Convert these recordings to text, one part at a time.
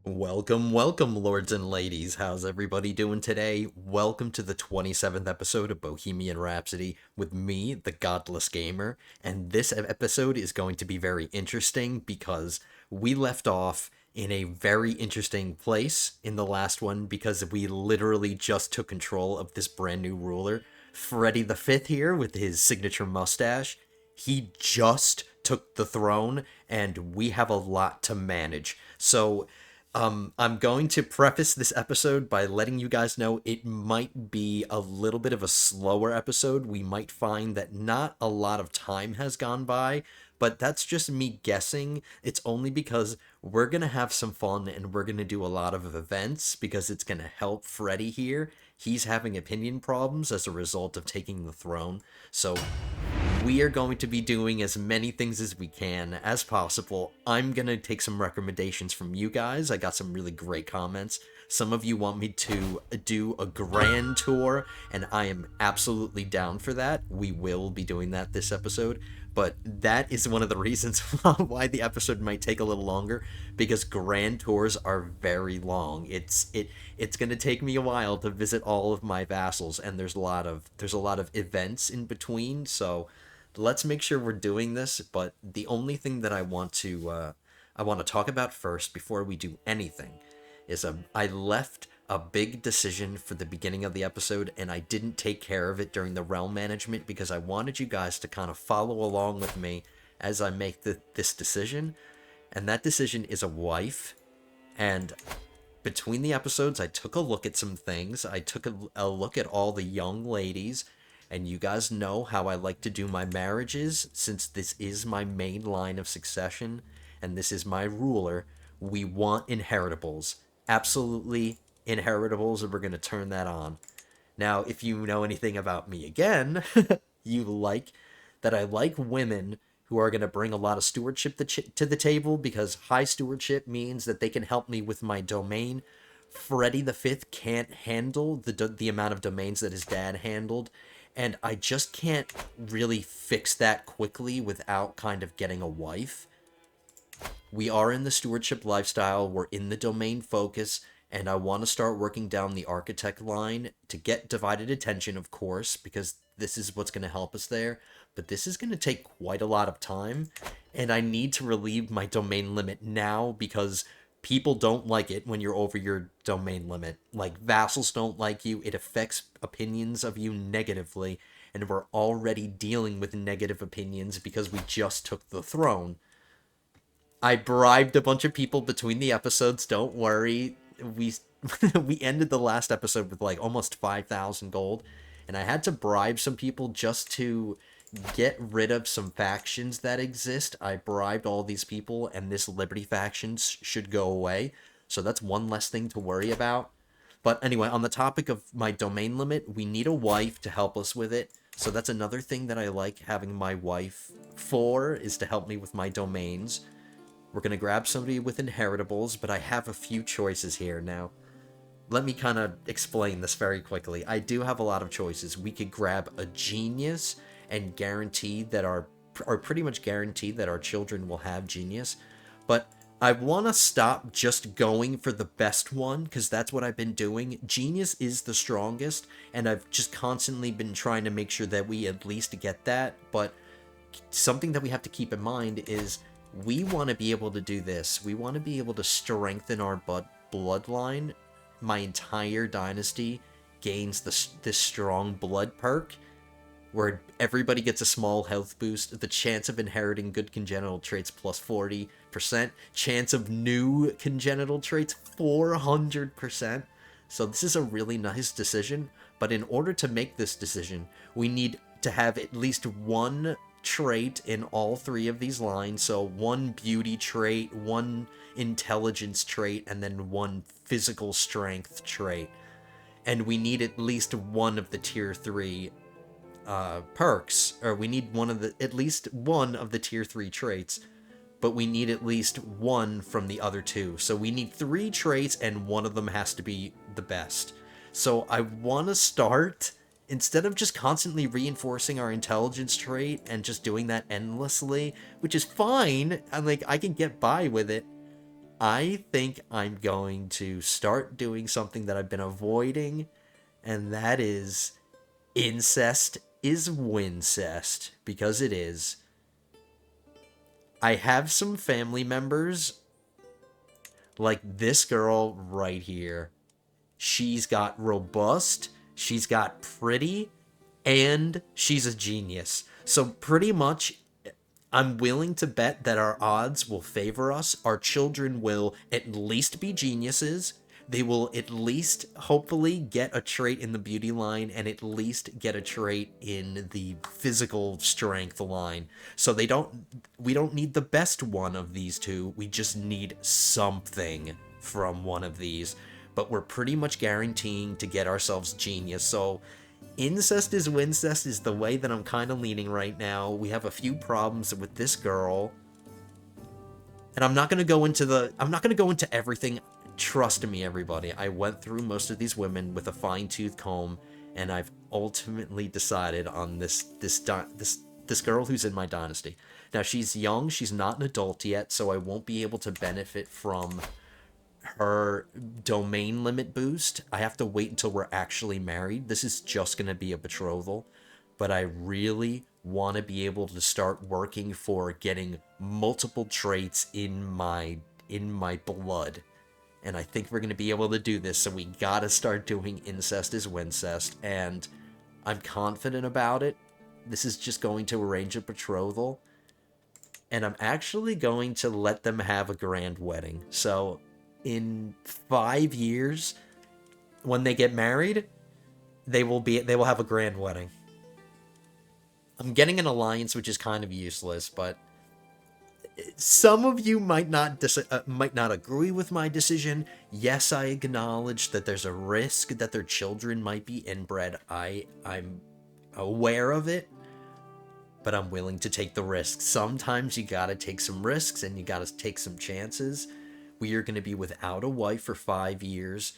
Welcome, welcome, lords and ladies. How's everybody doing today? Welcome to the 27th episode of Bohemian Rhapsody with me, the Godless Gamer. And this episode is going to be very interesting because we left off in a very interesting place in the last one because we literally just took control of this brand new ruler. Freddy the Fifth here with his signature mustache. He just took the throne, and we have a lot to manage. I'm going to preface this episode by letting you guys know it might be a little bit of a slower episode. We might find that not a lot of time has gone by, but that's just me guessing. It's only because we're going to have some fun and we're going to do a lot of events because it's going to help Freddy here. He's having opinion problems as a result of taking the throne. So we are going to be doing as many things as we can as possible. I'm going to take some recommendations from you guys. I got some really great comments. Some of you want me to do a grand tour, and I am absolutely down for that. We will be doing that this episode, but that is one of the reasons why the episode might take a little longer, because grand tours are very long. It's going to take me a while to visit all of my vassals, and there's a lot of events in between, so let's make sure we're doing this. But the only thing that I want to talk about first before we do anything is I left a big decision for the beginning of the episode, and I didn't take care of it during the realm management because I wanted you guys to kind of follow along with me as I make this decision. And that decision is a wife. And between the episodes, I took a look at some things. I took a look at all the young ladies, and you guys know how I like to do my marriages. Since this is my main line of succession and this is my ruler, we want inheritables. Absolutely inheritables, and we're going to turn that on. Now, if you know anything about me again, you like that I like women who are going to bring a lot of stewardship to the table, because high stewardship means that they can help me with my domain. Freddy the Fifth can't handle the amount of domains that his dad handled, and I just can't really fix that quickly without kind of getting a wife. We are in the stewardship lifestyle, we're in the domain focus, and I want to start working down the architect line to get divided attention, of course, because this is what's going to help us there. But this is going to take quite a lot of time, and I need to relieve my domain limit now because people don't like it when you're over your domain limit. Like, vassals don't like you, it affects opinions of you negatively, and we're already dealing with negative opinions because we just took the throne. I bribed a bunch of people between the episodes. Don't worry. We we ended the last episode with like almost 5,000 gold, and I had to bribe some people just to get rid of some factions that exist. I bribed all these people, and this Liberty faction should go away. So that's one less thing to worry about. But anyway, on the topic of my domain limit, we need a wife to help us with it. So that's another thing that I like having my wife for, is to help me with my domains. We're going to grab somebody with inheritables, but I have a few choices here. Now, let me kind of explain this very quickly. I do have a lot of choices. We could grab a genius and guarantee that or pretty much guarantee that our children will have genius. But I want to stop just going for the best one, because that's what I've been doing. Genius is the strongest, and I've just constantly been trying to make sure that we at least get that. But something that we have to keep in mind is we want to be able to do this. We want to be able to strengthen our bloodline. My entire dynasty gains this strong blood perk, where everybody gets a small health boost, the chance of inheriting good congenital traits plus 40%, chance of new congenital traits 400%. So this is a really nice decision, but in order to make this decision, we need to have at least one trait in all three of these lines. So one beauty trait, one intelligence trait, and then one physical strength trait. And we need at least one of the tier 3 perks, or we need at least one of the tier 3 traits, but we need at least one from the other two. So we need 3 traits, and one of them has to be the best. So I want to start, instead of just constantly reinforcing our intelligence trait and just doing that endlessly, which is fine, and like I can get by with it, I think I'm going to start doing something that I've been avoiding, and that is incest is wincest, because it is. I have some family members, like this girl right here. She's got robust, she's got pretty, and she's a genius. So pretty much I'm willing to bet that our odds will favor us. Our children will at least be geniuses. They will at least hopefully get a trait in the beauty line and at least get a trait in the physical strength line. So we don't need the best one of these two. We just need something from one of these. But we're pretty much guaranteeing to get ourselves genius. So incest is wincest is the way that I'm kind of leaning right now. We have a few problems with this girl. And I'm not going to go into everything. Trust me, everybody. I went through most of these women with a fine-tooth comb, and I've ultimately decided on this girl who's in my dynasty. Now, she's young, she's not an adult yet, so I won't be able to benefit from her domain limit boost. I have to wait until we're actually married. This is just going to be a betrothal, but I really want to be able to start working for getting multiple traits in my blood. And I think we're going to be able to do this, so we got to start doing incest is wincest, and I'm confident about it. This is just going to arrange a betrothal, and I'm actually going to let them have a grand wedding. So in 5 years, when they get married, they will have a grand wedding. I'm getting an alliance, which is kind of useless, but some of you might not agree with my decision. Yes, I acknowledge that there's a risk that their children might be inbred. I'm aware of it, but I'm willing to take the risk. Sometimes you gotta take some risks and you gotta take some chances. We are going to be without a wife for 5 years,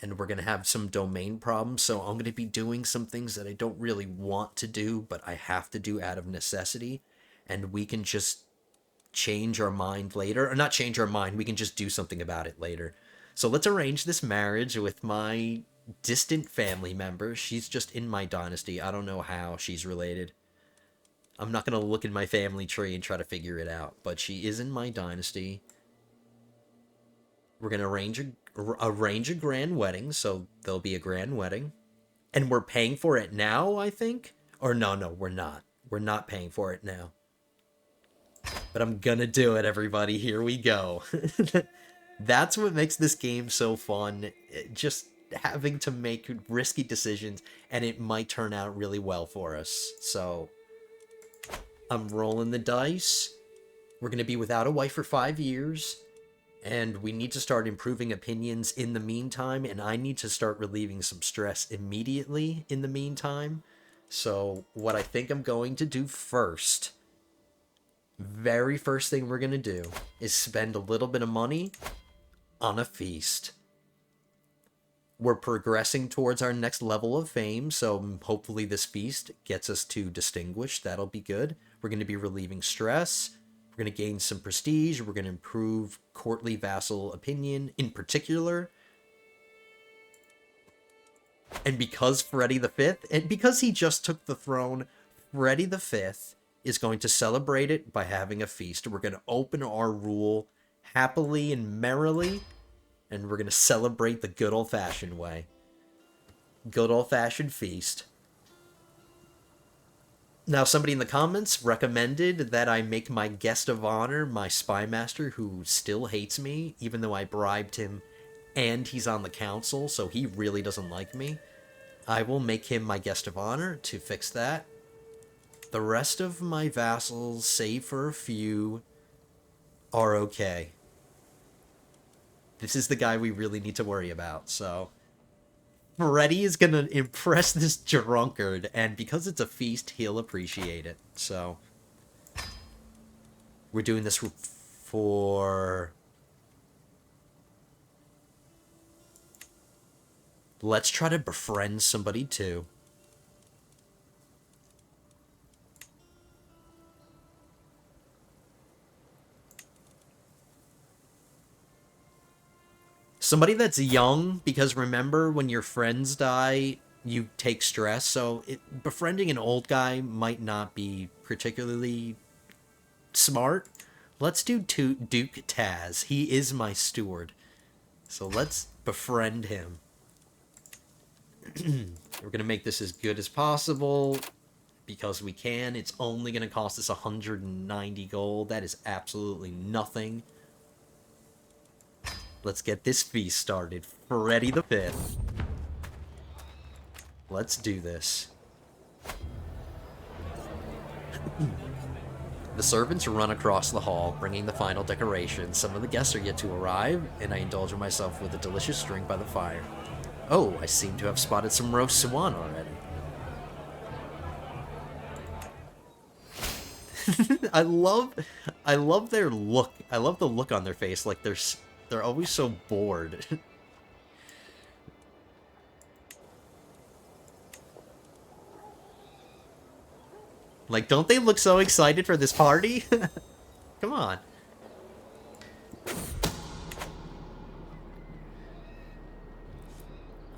and we're going to have some domain problems, so I'm going to be doing some things that I don't really want to do, but I have to do out of necessity, and we can just change our mind later. Or not change our mind, we can just do something about it later. So let's arrange this marriage with my distant family member. She's just in my dynasty. I don't know how she's related. I'm not going to look in my family tree and try to figure it out, but she is in my dynasty. We're going to arrange a grand wedding, so there'll be a grand wedding. And we're paying for it now, I think? Or no, we're not. We're not paying for it now. But I'm gonna do it, everybody. Here we go. That's what makes this game so fun. Just having to make risky decisions, and it might turn out really well for us. So, I'm rolling the dice. We're going to be without a wife for 5 years. And we need to start improving opinions in the meantime, and I need to start relieving some stress immediately in the meantime. So what I think I'm going to do first, very first thing we're going to do, is spend a little bit of money on a feast. We're progressing towards our next level of fame, so hopefully this feast gets us to distinguished. That'll be good. We're going to be relieving stress. We're going to gain some prestige. We're going to improve courtly vassal opinion in particular. And because Freddy V, and because he just took the throne, Freddy V is going to celebrate it by having a feast. We're going to open our rule happily and merrily, and we're going to celebrate the good old-fashioned way. Good old-fashioned feast. Now, somebody in the comments recommended that I make my guest of honor my spy master, who still hates me, even though I bribed him and he's on the council, so he really doesn't like me. I will make him my guest of honor to fix that. The rest of my vassals, save for a few, are okay. This is the guy we really need to worry about, so Freddy is gonna impress this drunkard, and because it's a feast, he'll appreciate it. So we're doing this for... Let's try to befriend somebody too. Somebody that's young, because remember, when your friends die, you take stress, so befriending an old guy might not be particularly smart. Let's do Duke Taz. He is my steward. So let's befriend him. We're going to make this as good as possible because we can. It's only going to cost us 190 gold. That is absolutely nothing. Let's get this feast started. Freddy the 5th. Let's do this. The servants run across the hall, bringing the final decorations. Some of the guests are yet to arrive, and I indulge myself with a delicious drink by the fire. Oh, I seem to have spotted some roast swan already. I love their look. I love the look on their face. Like they're always so bored. Like, don't they look so excited for this party? Come on.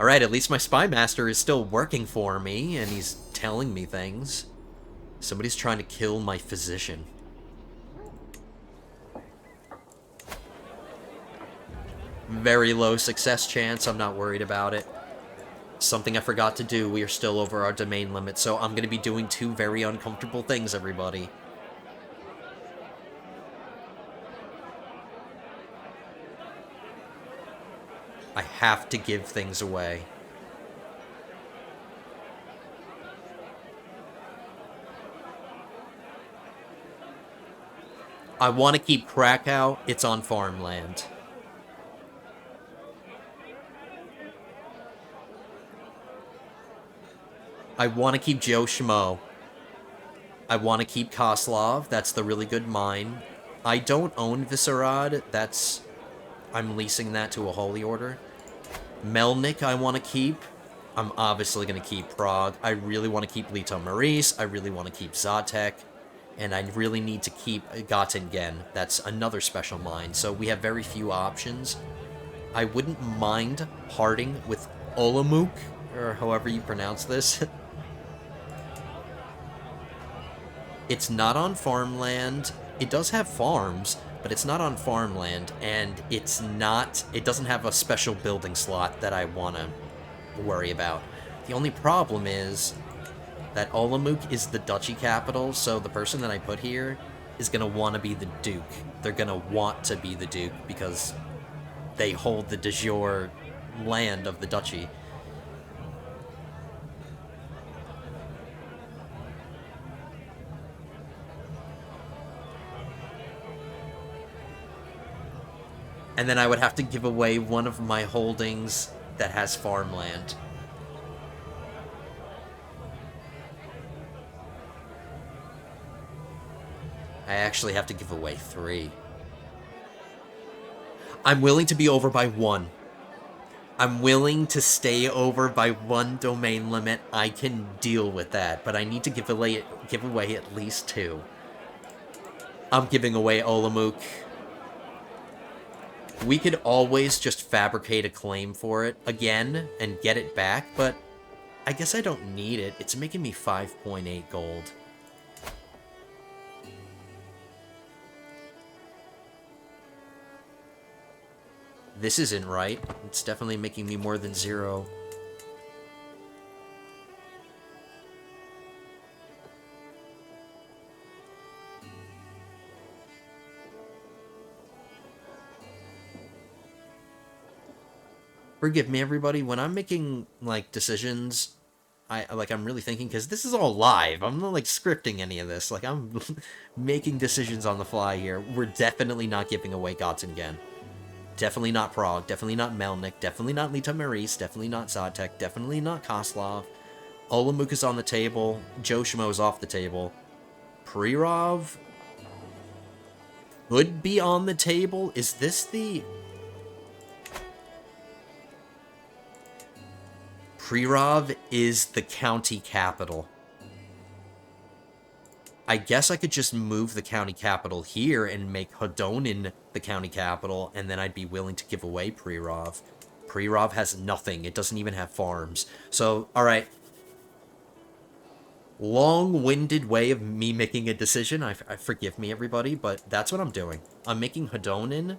Alright, at least my spy master is still working for me, and he's telling me things. Somebody's trying to kill my physician. Very low success chance, I'm not worried about it. Something I forgot to do, we are still over our domain limit, so I'm going to be doing two very uncomfortable things, everybody. I have to give things away. I want to keep Krakow, it's on farmland. I want to keep Joe Schmo. I want to keep Koslov, that's the really good mine. I don't own Viscerad, I'm leasing that to a Holy Order. Melnik I want to keep. I'm obviously going to keep Prague. I really want to keep Lito Maurice. I really want to keep Zatek. And I really need to keep Göttingen. That's another special mine. So we have very few options. I wouldn't mind parting with Olomouc, or however you pronounce this. It's not on farmland. It does have farms, but it's not on farmland, and it doesn't have a special building slot that I want to worry about. The only problem is that Olomouc is the duchy capital, so the person that I put here is going to want to be the duke. They're going to want to be the duke because they hold the de jure land of the duchy. And then I would have to give away one of my holdings that has farmland. I actually have to give away 3. I'm willing to be over by 1. I'm willing to stay over by 1 domain limit. I can deal with that, but I need to give away at least 2. I'm giving away Olomouc. We could always just fabricate a claim for it again and get it back, but I guess I don't need it. It's making me 5.8 gold. This isn't right. It's definitely making me more than 0. Forgive me, everybody. When I'm making, like, decisions, I'm really thinking, because this is all live. I'm not, like, scripting any of this. Like, I'm making decisions on the fly here. We're definitely not giving away Göttingen. Definitely not Prague. Definitely not Melnik. Definitely not Lita Maurice. Definitely not Zatek. Definitely not Koslov. Olomouc is on the table. Joe Schmo is off the table. Prirov would be on the table. Is this the... Prirov is the county capital. I guess I could just move the county capital here and make Hodonin the county capital, and then I'd be willing to give away Prirov. Prirov has nothing. It doesn't even have farms. So, alright. Long-winded way of me making a decision. I forgive me, everybody, but that's what I'm doing. I'm making Hodonin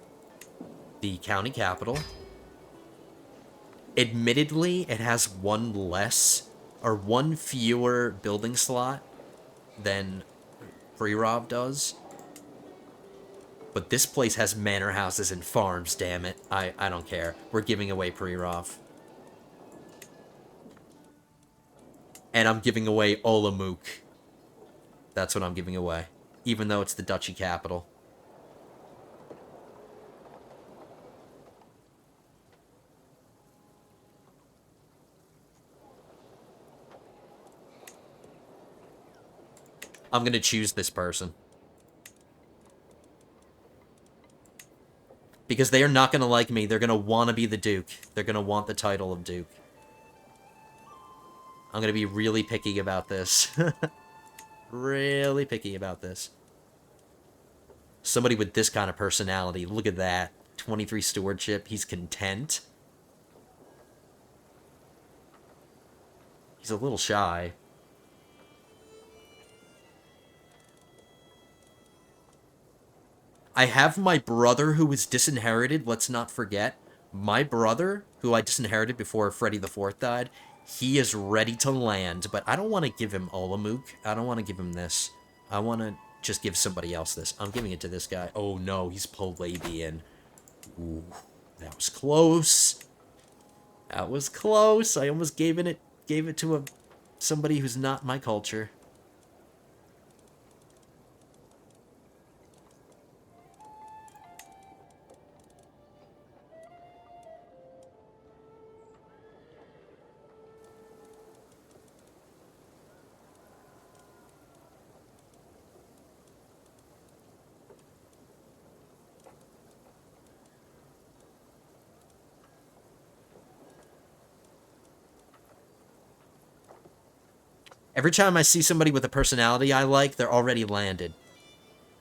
the county capital. Admittedly, it has one less, or one fewer building slot than Prirov does. But this place has manor houses and farms, damn it. I don't care. We're giving away Prirov. And I'm giving away Olomouc. That's what I'm giving away. Even though it's the duchy capital. I'm gonna choose this person. Because they are not gonna like me. They're gonna want to be the Duke. They're gonna want the title of Duke. I'm gonna be really picky about this. Really picky about this. Somebody with this kind of personality. Look at that. 23 stewardship. He's content. He's a little shy. I have my brother who was disinherited, let's not forget. My brother, who I disinherited before Freddy the Fourth died, he is ready to land, but I don't want to give him Olomouc. I don't want to give him this. I want to just give somebody else this. I'm giving it to this guy. Oh no, he's Palabian. Ooh, that was close. That was close. I almost gave it to somebody who's not my culture. Every time I see somebody with a personality I like, they're already landed.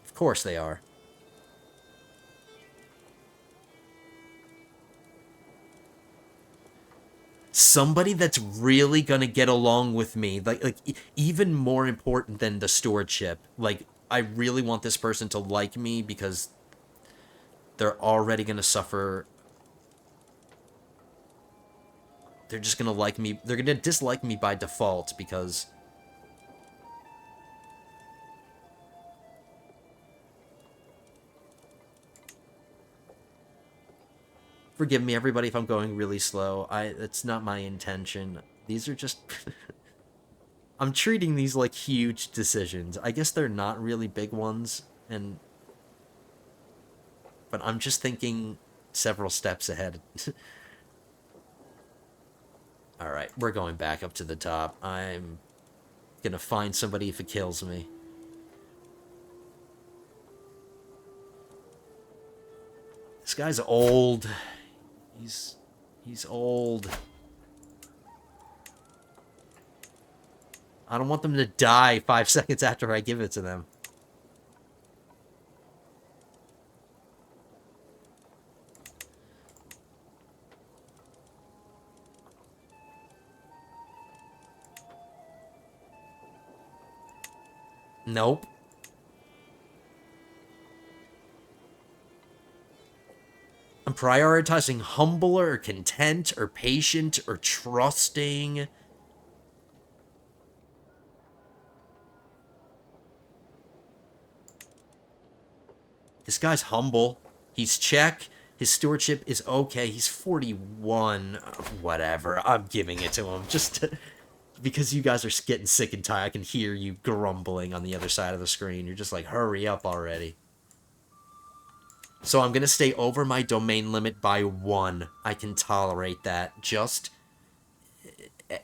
Of course they are. Somebody that's really gonna get along with me. Like even more important than the stewardship. Like, I really want this person to like me because they're already gonna suffer. They're just gonna like me. They're gonna dislike me by default because... Forgive me, everybody, if I'm going really slow. It's not my intention. These are just... I'm treating these like huge decisions. I guess they're not really big ones, and... But I'm just thinking several steps ahead. Alright, we're going back up to the top. I'm gonna find somebody if it kills me. This guy's old. He's old. I don't want them to die 5 seconds after I give it to them. Nope. I'm prioritizing humbler or content or patient or trusting. This guy's humble. He's Czech. His stewardship is okay. He's 41. Whatever. I'm giving it to him. Just because you guys are getting sick and tired. I can hear you grumbling on the other side of the screen. You're just like, hurry up already. So I'm going to stay over my domain limit by 1. I can tolerate that. Just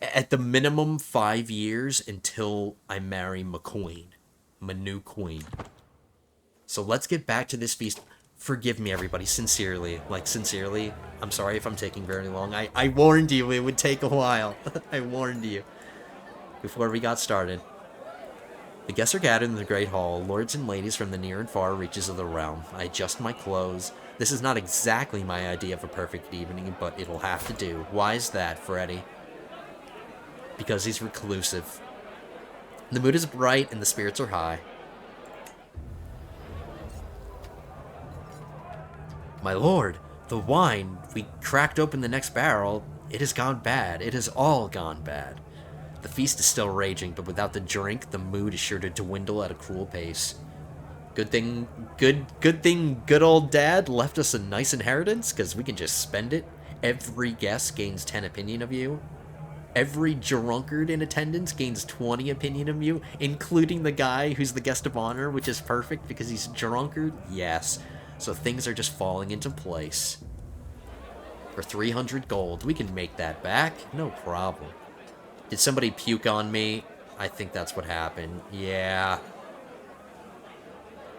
at the minimum 5 years until I marry my queen. My new queen. So let's get back to this feast. Forgive me, everybody, sincerely. Like, sincerely, I'm sorry if I'm taking very long. I warned you it would take a while. I warned you before we got started. The guests are gathered in the great hall, lords and ladies from the near and far reaches of the realm. I adjust my clothes. This is not exactly my idea of a perfect evening, but it'll have to do. Why is that, Freddy? Because he's reclusive. The mood is bright and the spirits are high. My lord, the wine. We cracked open the next barrel. It has gone bad. It has all gone bad. The feast is still raging, but without the drink, the mood is sure to dwindle at a cruel pace. Good thing good old dad left us a nice inheritance, because we can just spend it. Every guest gains 10 opinion of you. Every drunkard in attendance gains 20 opinion of you, including the guy who's the guest of honor, which is perfect because he's a drunkard. Yes. So things are just falling into place. For 300 gold, we can make that back. No problem. Did somebody puke on me? I think that's what happened. Yeah.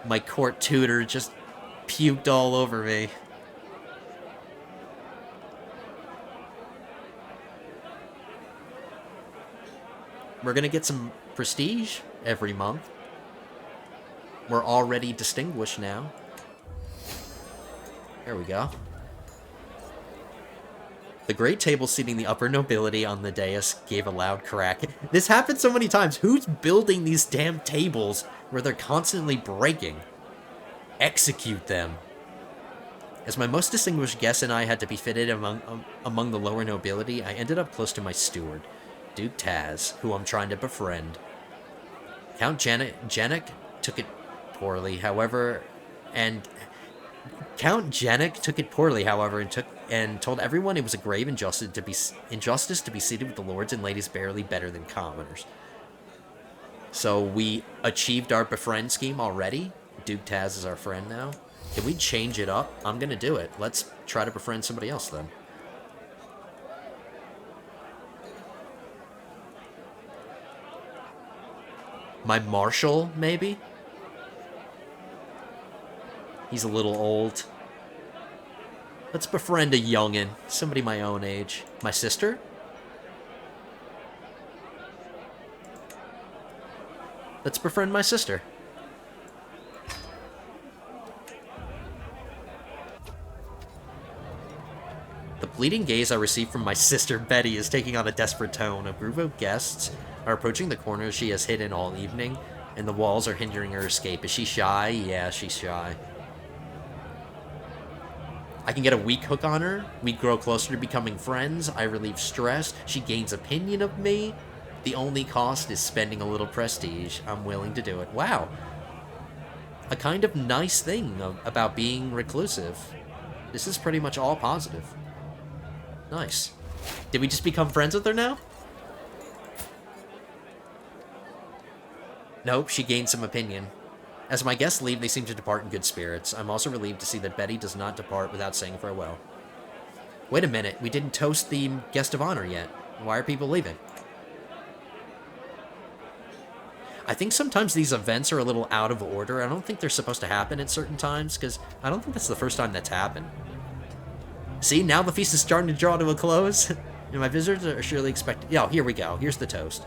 My court tutor just puked all over me. We're gonna get some prestige every month. We're already distinguished now. There we go. The great table seating the upper nobility on the dais gave a loud crack. This happens so many times. Who's building these damn tables where they're constantly breaking? Execute them. As my most distinguished guest and I had to be fitted among the lower nobility, I ended up close to my steward, Duke Taz, who I'm trying to befriend. Count Janek took it poorly, however, and told everyone it was a grave injustice to be seated with the lords and ladies barely better than commoners. So we achieved our befriend scheme already. Duke Taz is our friend now. Can we change it up? I'm gonna do it. Let's try to befriend somebody else then. My marshal, maybe? He's a little old. Let's befriend a youngin'. Somebody my own age. My sister? Let's befriend my sister. The pleading gaze I received from my sister Betty is taking on a desperate tone. A group of guests are approaching the corner she has hidden all evening, and the walls are hindering her escape. Is she shy? Yeah, she's shy. I can get a weak hook on her. We grow closer to becoming friends. I relieve stress. She gains opinion of me. The only cost is spending a little prestige. I'm willing to do it. Wow. A kind of nice thing about being reclusive. This is pretty much all positive. Nice. Did we just become friends with her now? Nope, she gained some opinion. As my guests leave, they seem to depart in good spirits. I'm also relieved to see that Betty does not depart without saying farewell. Wait a minute, we didn't toast the guest of honor yet. Why are people leaving? I think sometimes these events are a little out of order. I don't think they're supposed to happen at certain times, because I don't think that's the first time that's happened. See, now the feast is starting to draw to a close. And my visitors are surely expected. Oh, here we go. Here's the toast.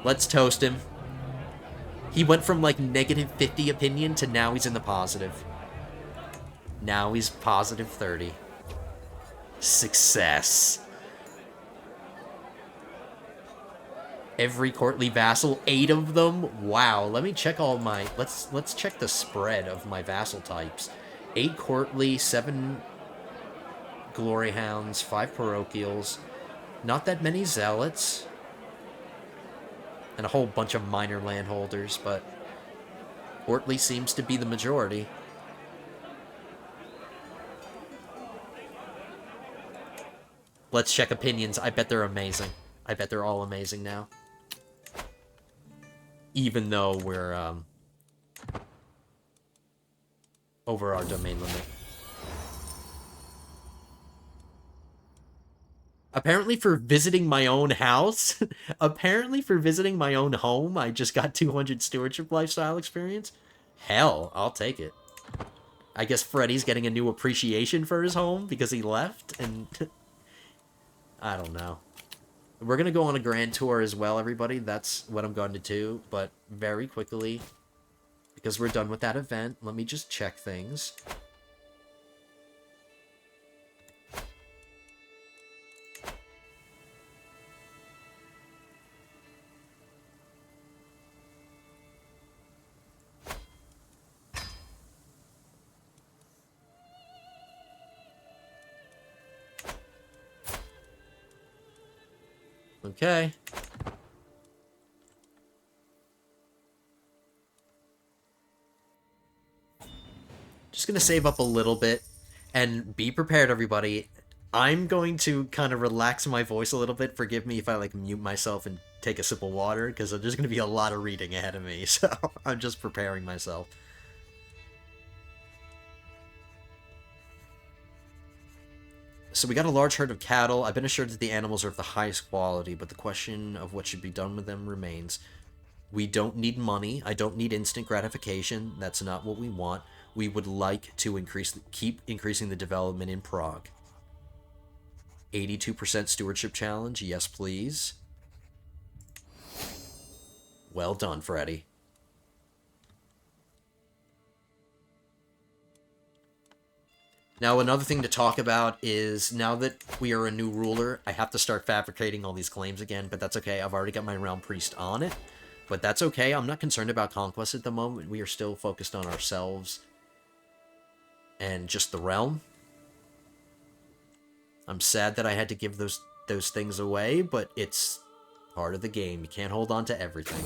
Let's toast him. He went from like negative 50 opinion to now he's in the positive. Now he's positive 30. Success. Every courtly vassal, 8 of them. Wow, let me check all my... Let's check the spread of my vassal types. 8 courtly, 7 glory hounds, 5 parochials. Not that many zealots. And a whole bunch of minor landholders, but courtly seems to be the majority. Let's check opinions. I bet they're amazing. I bet they're all amazing now. Even though we're over our domain limit. Apparently for visiting my own house, apparently for visiting my own home, I just got 200 stewardship lifestyle experience. Hell, I'll take it. I guess Freddy's getting a new appreciation for his home because he left, and I don't know. We're going to go on a grand tour as well, everybody. That's what I'm going to do. But very quickly, because we're done with that event, let me just check things. Okay. Just gonna save up a little bit, and be prepared, everybody. I'm going to kind of relax my voice a little bit. Forgive me if I, like, mute myself and take a sip of water, because there's gonna be a lot of reading ahead of me, so I'm just preparing myself. So we got a large herd of cattle. I've been assured that the animals are of the highest quality, but the question of what should be done with them remains. We don't need money. I don't need instant gratification. That's not what we want. We would like to keep increasing the development in Prague. 82% stewardship challenge. Yes, please. Well done, Freddy. Now, another thing to talk about is, now that we are a new ruler, I have to start fabricating all these claims again, but that's okay. I've already got my realm priest on it, but that's okay. I'm not concerned about conquest at the moment. We are still focused on ourselves and just the realm. I'm sad that I had to give those things away, but it's part of the game. You can't hold on to everything.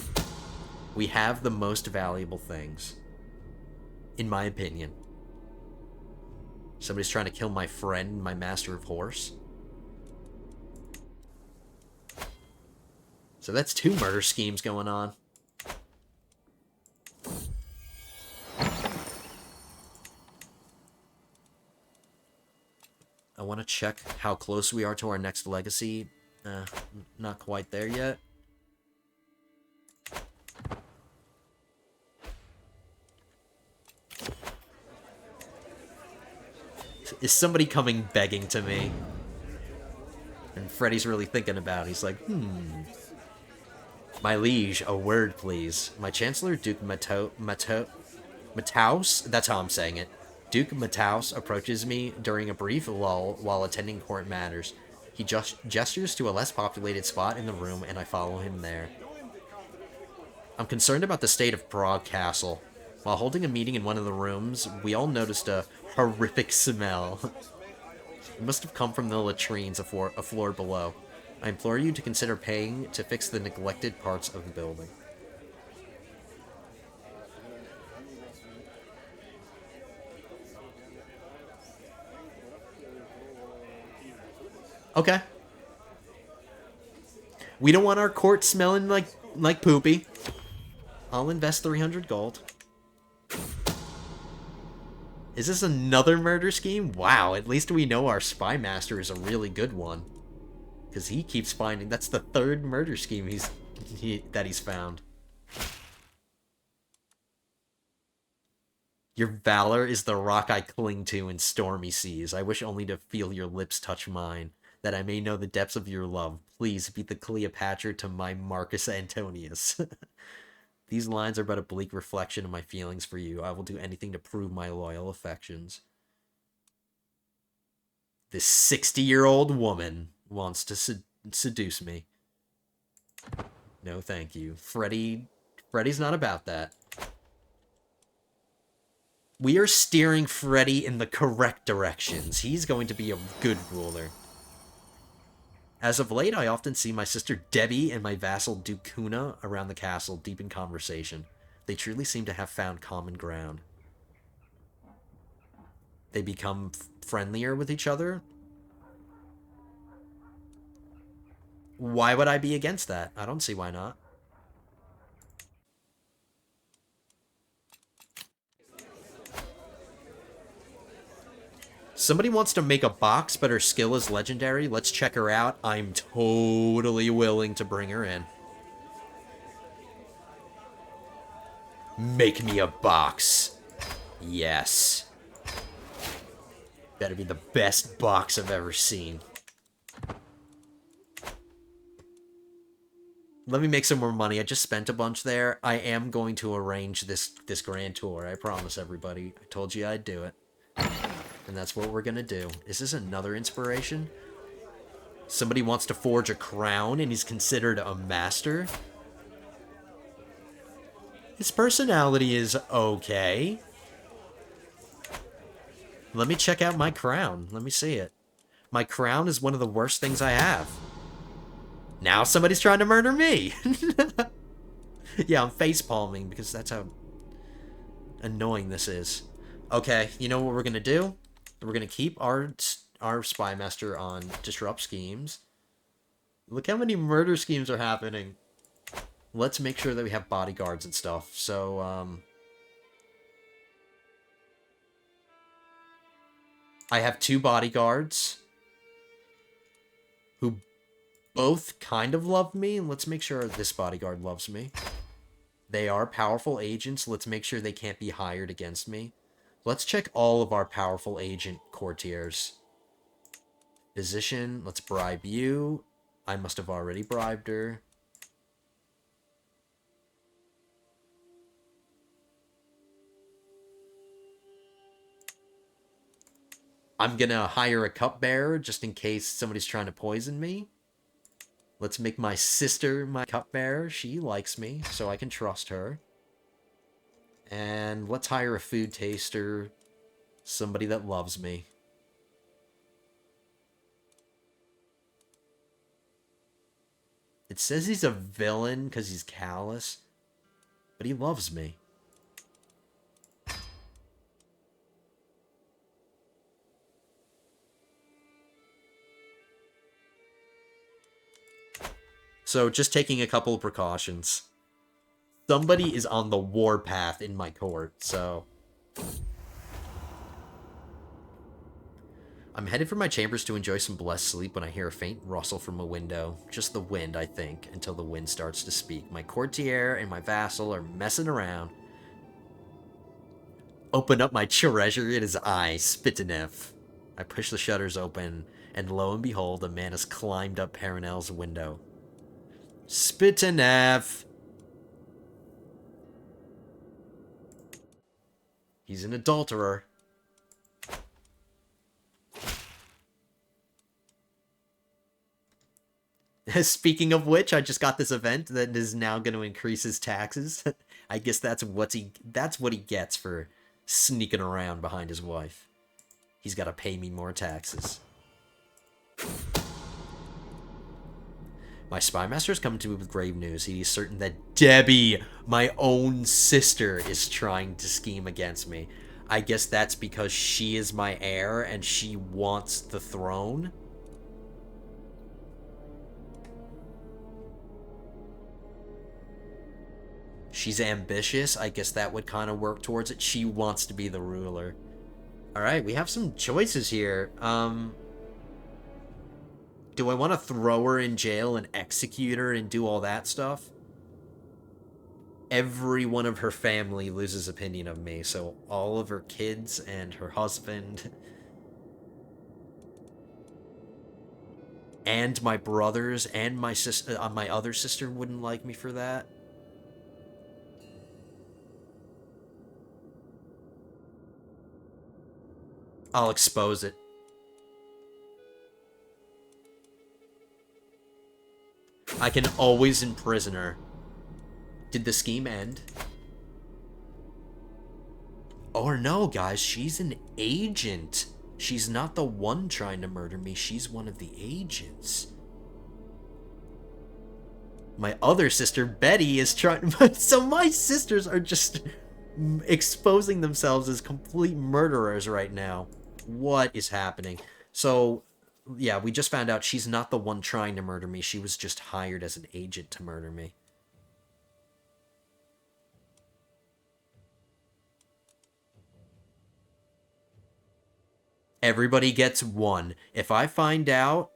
We have the most valuable things, in my opinion. Somebody's trying to kill my friend, my master of horse. So that's 2 murder schemes going on. I want to check how close we are to our next legacy. Not quite there yet. Is somebody coming begging to me? And Freddy's really thinking about it. He's like, My liege, a word, please. My Chancellor, Duke Mataus, that's how I'm saying it. Duke Mataus approaches me during a brief lull while attending court matters. He gestures to a less populated spot in the room, and I follow him there. I'm concerned about the state of Prague Castle. While holding a meeting in one of the rooms, we all noticed a horrific smell. It must have come from the latrines a floor below. I implore you to consider paying to fix the neglected parts of the building. Okay. We don't want our court smelling like poopy. I'll invest 300 gold. Is this another murder scheme? Wow, at least we know our spy master is a really good one. Because he keeps finding... That's the 3rd murder scheme that he's found. Your valor is the rock I cling to in stormy seas. I wish only to feel your lips touch mine, that I may know the depths of your love. Please be the Cleopatra to my Marcus Antonius. These lines are but a bleak reflection of my feelings for you. I will do anything to prove my loyal affections. This 60-year-old woman wants to seduce me. No, thank you. Freddy's not about that. We are steering Freddy in the correct directions. He's going to be a good ruler. As of late, I often see my sister Debbie and my vassal Duke Kuna around the castle, deep in conversation. They truly seem to have found common ground. They become friendlier with each other. Why would I be against that? I don't see why not. Somebody wants to make a box, but her skill is legendary. Let's check her out. I'm totally willing to bring her in. Make me a box. Yes. Better be the best box I've ever seen. Let me make some more money. I just spent a bunch there. I am going to arrange this grand tour. I promise everybody. I told you I'd do it. And that's what we're gonna do. Is this another inspiration? Somebody wants to forge a crown and he's considered a master? His personality is okay. Let me check out my crown. Let me see it. My crown is one of the worst things I have. Now somebody's trying to murder me. Yeah, I'm face palming because that's how annoying this is. Okay, you know what we're gonna do? We're gonna keep our spy master on disrupt schemes. Look how many murder schemes are happening. Let's make sure that we have bodyguards and stuff. So, I have 2 bodyguards who both kind of love me. Let's make sure this bodyguard loves me. They are powerful agents. Let's make sure they can't be hired against me. Let's check all of our powerful agent courtiers. Physician, let's bribe you. I must have already bribed her. I'm gonna hire a cupbearer just in case somebody's trying to poison me. Let's make my sister my cupbearer. She likes me, so I can trust her. And let's hire a food taster. Somebody that loves me. It says he's a villain because he's callous, but he loves me. So, just taking a couple of precautions. Somebody is on the warpath in my court, so... I'm headed for my chambers to enjoy some blessed sleep when I hear a faint rustle from a window. Just the wind, I think, until the wind starts to speak. My courtier and my vassal are messing around. Open up my treasure, it is I, Spitinev. I push the shutters open, and lo and behold, a man has climbed up Perenel's window. Spitinev! He's an adulterer. Speaking of which, I just got this event that is now going to increase his taxes. I guess that's what he gets for sneaking around behind his wife. He's got to pay me more taxes. My spy master has come to me with grave news. He is certain that Debbie, my own sister, is trying to scheme against me. I guess that's because she is my heir and she wants the throne. She's ambitious. I guess that would kind of work towards it. She wants to be the ruler. Alright, we have some choices here. Do I want to throw her in jail and execute her and do all that stuff? Every one of her family loses opinion of me, so all of her kids and her husband and my brothers and my sister, my other sister wouldn't like me for that. I'll expose it. I can always imprison her. Did the scheme end? Or no, guys, she's an agent. She's not the one trying to murder me. She's one of the agents. My other sister, Betty, is trying... So my sisters are just exposing themselves as complete murderers right now. What is happening? So, yeah, we just found out she's not the one trying to murder me. She was just hired as an agent to murder me. Everybody gets one. If I find out...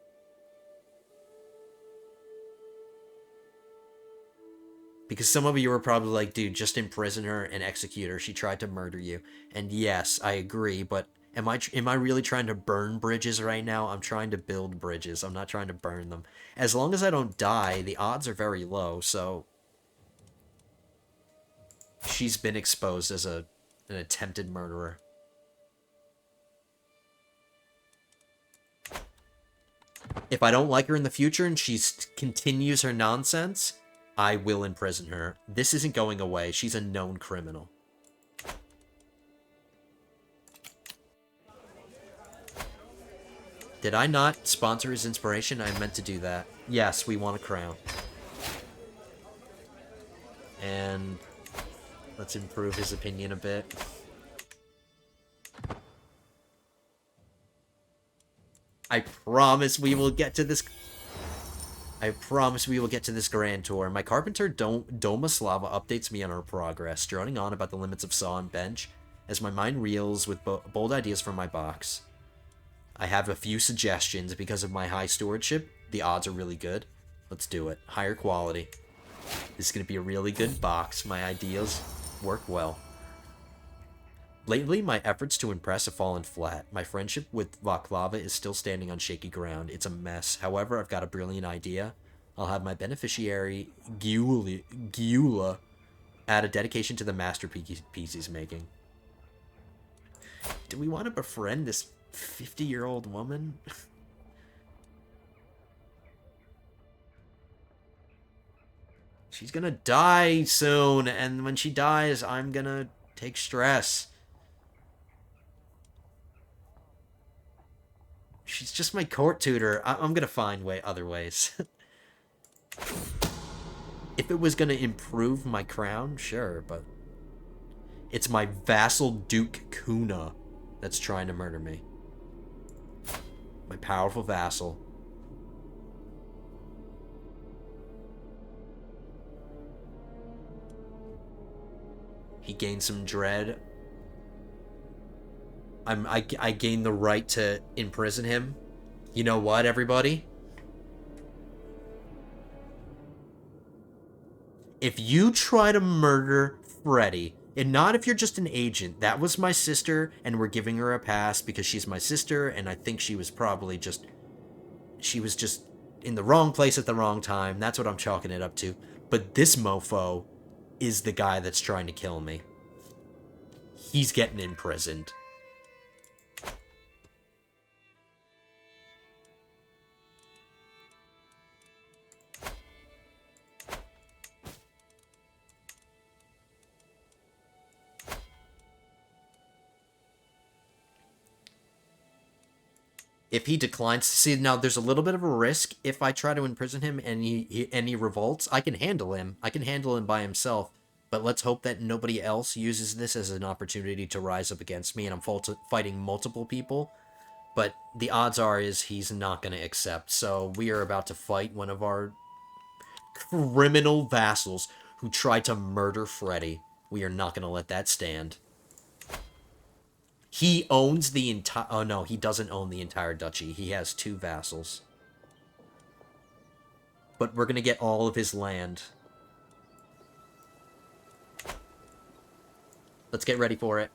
Because some of you are probably like, dude, just imprison her and execute her. She tried to murder you. And yes, I agree, but Am I really trying to burn bridges right now? I'm trying to build bridges. I'm not trying to burn them. As long as I don't die, the odds are very low, so she's been exposed as an attempted murderer. If I don't like her in the future and she continues her nonsense, I will imprison her. This isn't going away. She's a known criminal. Did I not sponsor his inspiration? I meant to do that. Yes, we want a crown. And let's improve his opinion a bit. I promise we will get to this. I promise we will get to this grand tour. My carpenter Domaslava updates me on our progress, droning on about the limits of saw and bench, as my mind reels with bold ideas from my box. I have a few suggestions because of my high stewardship. The odds are really good. Let's do it. Higher quality. This is going to be a really good box. My ideas work well. Lately, my efforts to impress have fallen flat. My friendship with Vaclava is still standing on shaky ground. It's a mess. However, I've got a brilliant idea. I'll have my beneficiary, Gyula, add a dedication to the masterpiece he's making. Do we want to befriend this 50-year-old woman? She's gonna die soon, and when she dies, I'm gonna take stress. She's just my court tutor. I'm gonna find other ways. If it was gonna improve my crown, sure, but it's my vassal Duke Kuna that's trying to murder me. My powerful vassal. He gained some dread. I gained the right to imprison him. You know what, everybody? If you try to murder Freddy, and not if you're just an agent, that was my sister, and we're giving her a pass because she's my sister, and I think she was probably just... She was just in the wrong place at the wrong time. That's what I'm chalking it up to. But this mofo is the guy that's trying to kill me. He's getting imprisoned. If he declines to see, now there's a little bit of a risk if I try to imprison him and he revolts. I can handle him. I can handle him by himself. But let's hope that nobody else uses this as an opportunity to rise up against me, and I'm fighting multiple people. But the odds are is he's not going to accept. So we are about to fight one of our criminal vassals who tried to murder Freddy. We are not going to let that stand. He owns the entire... Oh, no, he doesn't own the entire duchy. He has 2 vassals. But we're going to get all of his land. Let's get ready for it.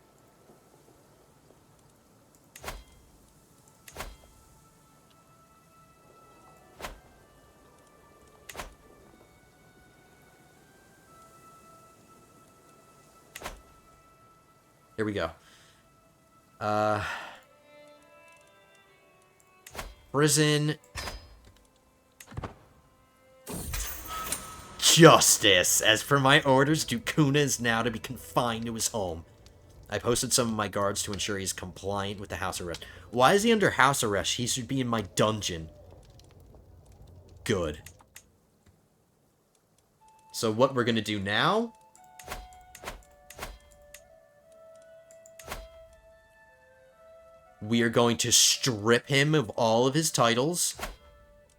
Here we go. Prison. Justice. As per my orders, Dukuna is now to be confined to his home. I posted some of my guards to ensure he's compliant with the house arrest. Why is he under house arrest? He should be in my dungeon. Good. So what we're gonna do now... We are going to strip him of all of his titles.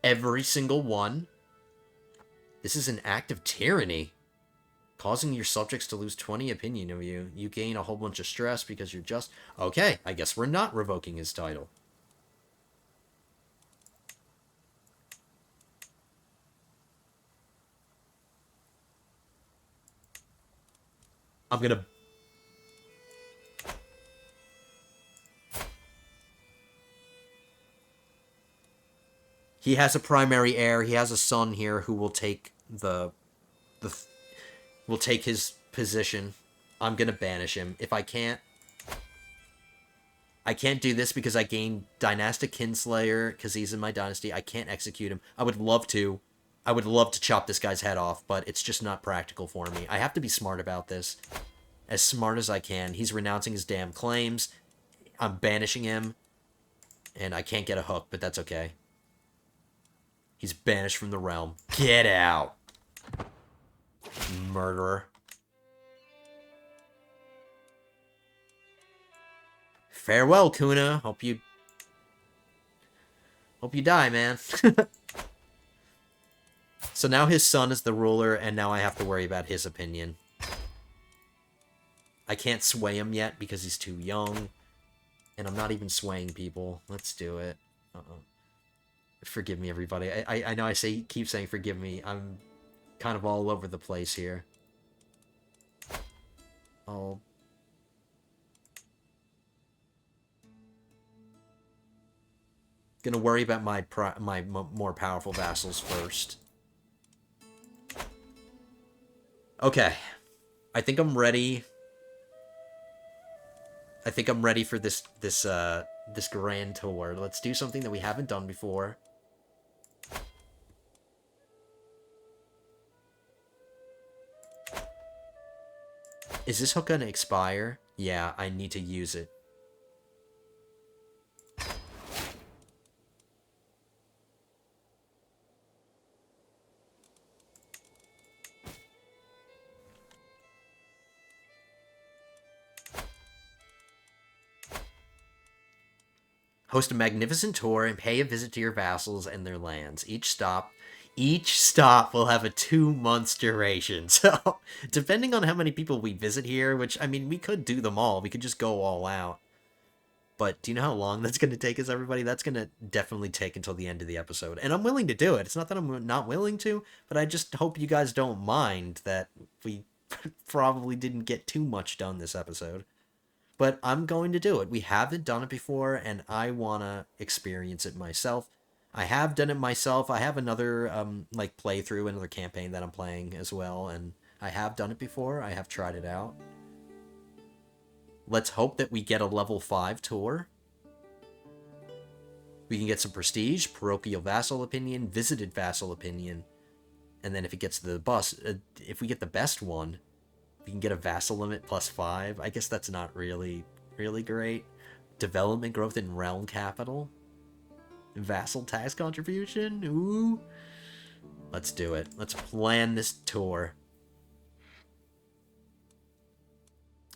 Every single one. This is an act of tyranny. Causing your subjects to lose 20 opinion of you. You gain a whole bunch of stress because you're just... Okay, I guess we're not revoking his title. I'm gonna... He has a primary heir. He has a son here who will take the will take his position. I'm gonna banish him. If I can't do this because I gain Dynastic Kinslayer because he's in my dynasty. I can't execute him. I would love to. I would love to chop this guy's head off, but it's just not practical for me. I have to be smart about this. As smart as I can. He's renouncing his damn claims. I'm banishing him. And I can't get a hook, but that's okay. He's banished from the realm. Get out! Murderer. Farewell, Kuna. Hope you die, man. So now his son is the ruler, and now I have to worry about his opinion. I can't sway him yet because he's too young. And I'm not even swaying people. Let's do it. Forgive me, everybody. I know I keep saying forgive me. I'm kind of all over the place here. Oh. Gonna worry about my more powerful vassals first. Okay. I think I'm ready. I think I'm ready for this grand tour. Let's do something that we haven't done before. Is this hook gonna expire? Yeah, I need to use it. Host a magnificent tour and pay a visit to your vassals and their lands. Each stop will have a 2 months duration. So, depending on how many people we visit here, which, I mean, we could do them all. We could just go all out. But do you know how long that's going to take us, everybody? That's going to definitely take until the end of the episode. And I'm willing to do it. It's not that I'm not willing to, but I just hope you guys don't mind that we probably didn't get too much done this episode. But I'm going to do it. We haven't done it before, and I want to experience it myself. I have done it myself. I have another, like, playthrough, another campaign that I'm playing as well, and I have done it before. I have tried it out. Let's hope that we get a level 5 tour. We can get some prestige, parochial vassal opinion, visited vassal opinion, and then if it gets the if we get the best one, we can get a vassal limit +5. I guess that's not really great. Development growth in realm capital. Vassal tax contribution. Ooh. Let's do it. Let's plan this tour.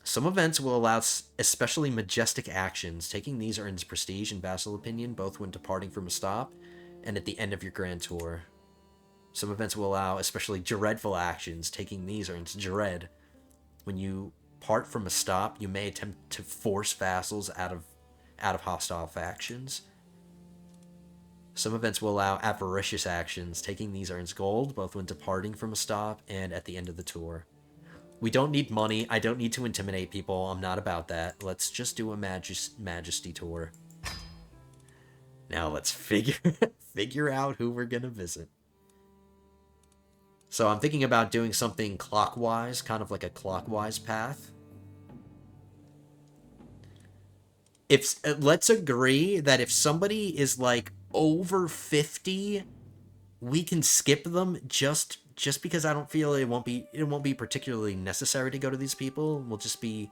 Some events will allow especially majestic actions. Taking these earns prestige and vassal opinion, both when departing from a stop and at the end of your grand tour. Some events will allow especially dreadful actions. Taking these earns dread. When you part from a stop, you may attempt to force vassals out of hostile factions. Some events will allow avaricious actions. Taking these earns gold, both when departing from a stop and at the end of the tour. We don't need money. I don't need to intimidate people. I'm not about that. Let's just do a majesty tour. Now let's figure out who we're gonna visit. So I'm thinking about doing something clockwise, kind of like a clockwise path. Let's agree that if somebody is like over 50, we can skip them just because I don't feel it won't be particularly necessary to go to these people. We'll just be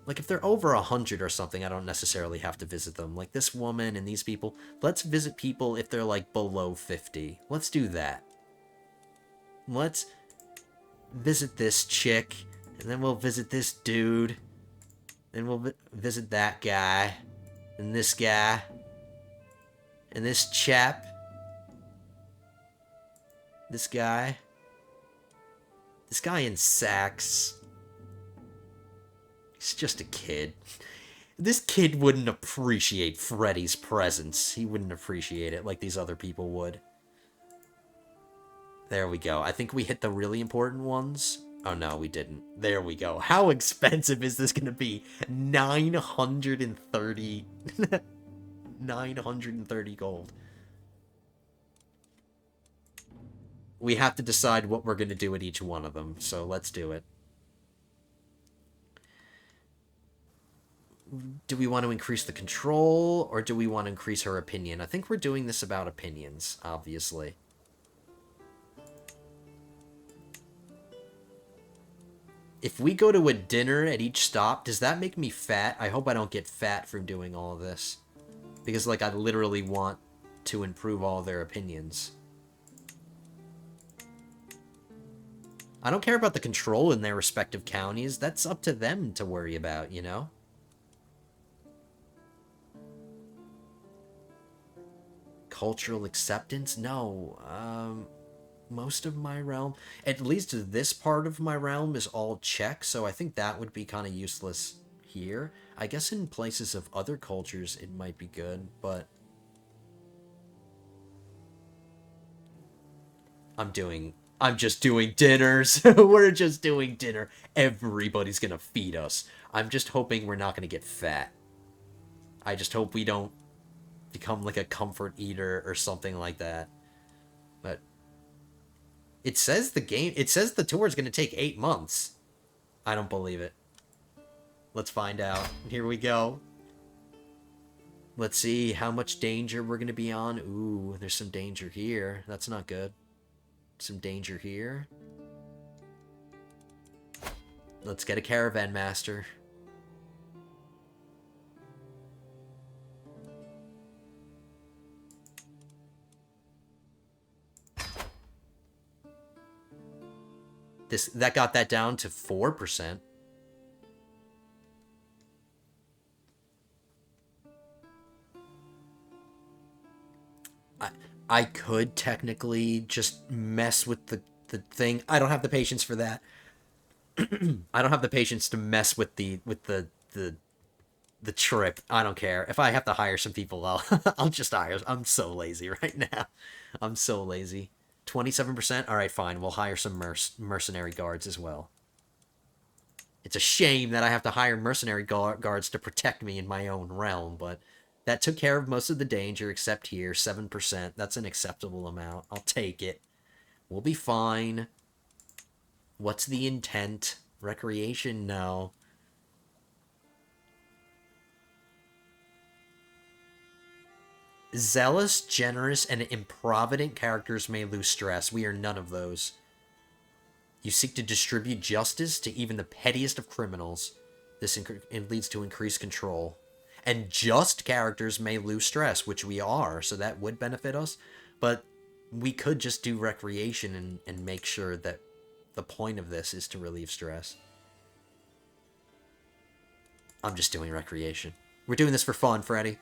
like, if they're over 100 or something, I don't necessarily have to visit them. Like this woman and these people. Let's visit people if they're like below 50. Let's do that. Let's visit this chick, and then we'll visit this dude. Then we'll visit that guy, and this guy, and this chap. This guy in Sax. He's just a kid. This kid wouldn't appreciate Freddy's presence. He wouldn't appreciate it like these other people would. There we go. I think we hit the really important ones. Oh no, we didn't. There we go. How expensive is this going to be? 930. 930 gold. We have to decide what we're going to do at each one of them, so let's do it. Do we want to increase the control, or do we want to increase her opinion? I think we're doing this about opinions, obviously. If we go to a dinner at each stop, does that make me fat? I hope I don't get fat from doing all of this. Because, like, I literally want to improve all their opinions. I don't care about the control in their respective counties. That's up to them to worry about, you know? Cultural acceptance? No. Most of my realm, at least this part of my realm, is all Czech, so I think that would be kind of useless here. I guess in places of other cultures it might be good, but I'm just doing dinners. We're just doing dinner. Everybody's gonna feed us. I'm just hoping we're not gonna get fat. I just hope we don't become like a comfort eater or something like that. But it says the tour is gonna take 8 months. I don't believe it. Let's find out. Here we go. Let's see how much danger we're gonna be on. Ooh, there's some danger here. That's not good. Some danger here. Let's get a caravan master. That got that down to 4%. I could technically just mess with the thing. I don't have the patience for that. I don't have the patience to mess with the trip. I don't care. If I have to hire some people, I'll just hire. I'm so lazy right now. I'm so lazy. 27%? Alright, fine. We'll hire some mercenary guards as well. It's a shame that I have to hire mercenary guards to protect me in my own realm, but that took care of most of the danger, except here. 7%. That's an acceptable amount. I'll take it. We'll be fine. What's the intent? Recreation? No. Zealous, generous, and improvident characters may lose stress. We are none of those. You seek to distribute justice to even the pettiest of criminals. This leads to increased control. And just characters may lose stress, which we are, so that would benefit us. But we could just do recreation and make sure that the point of this is to relieve stress. I'm just doing recreation. We're doing this for fun, Freddy.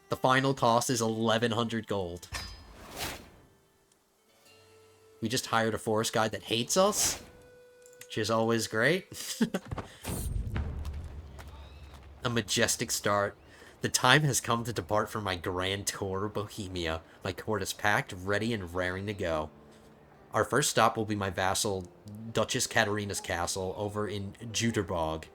The final cost is 1,100 gold. We just hired a forest guide that hates us, which is always great. A majestic start. The time has come to depart from my grand tour of Bohemia. My court is packed, ready, and raring to go. Our first stop will be my vassal, Duchess Katarina's castle, over in Jüterbog.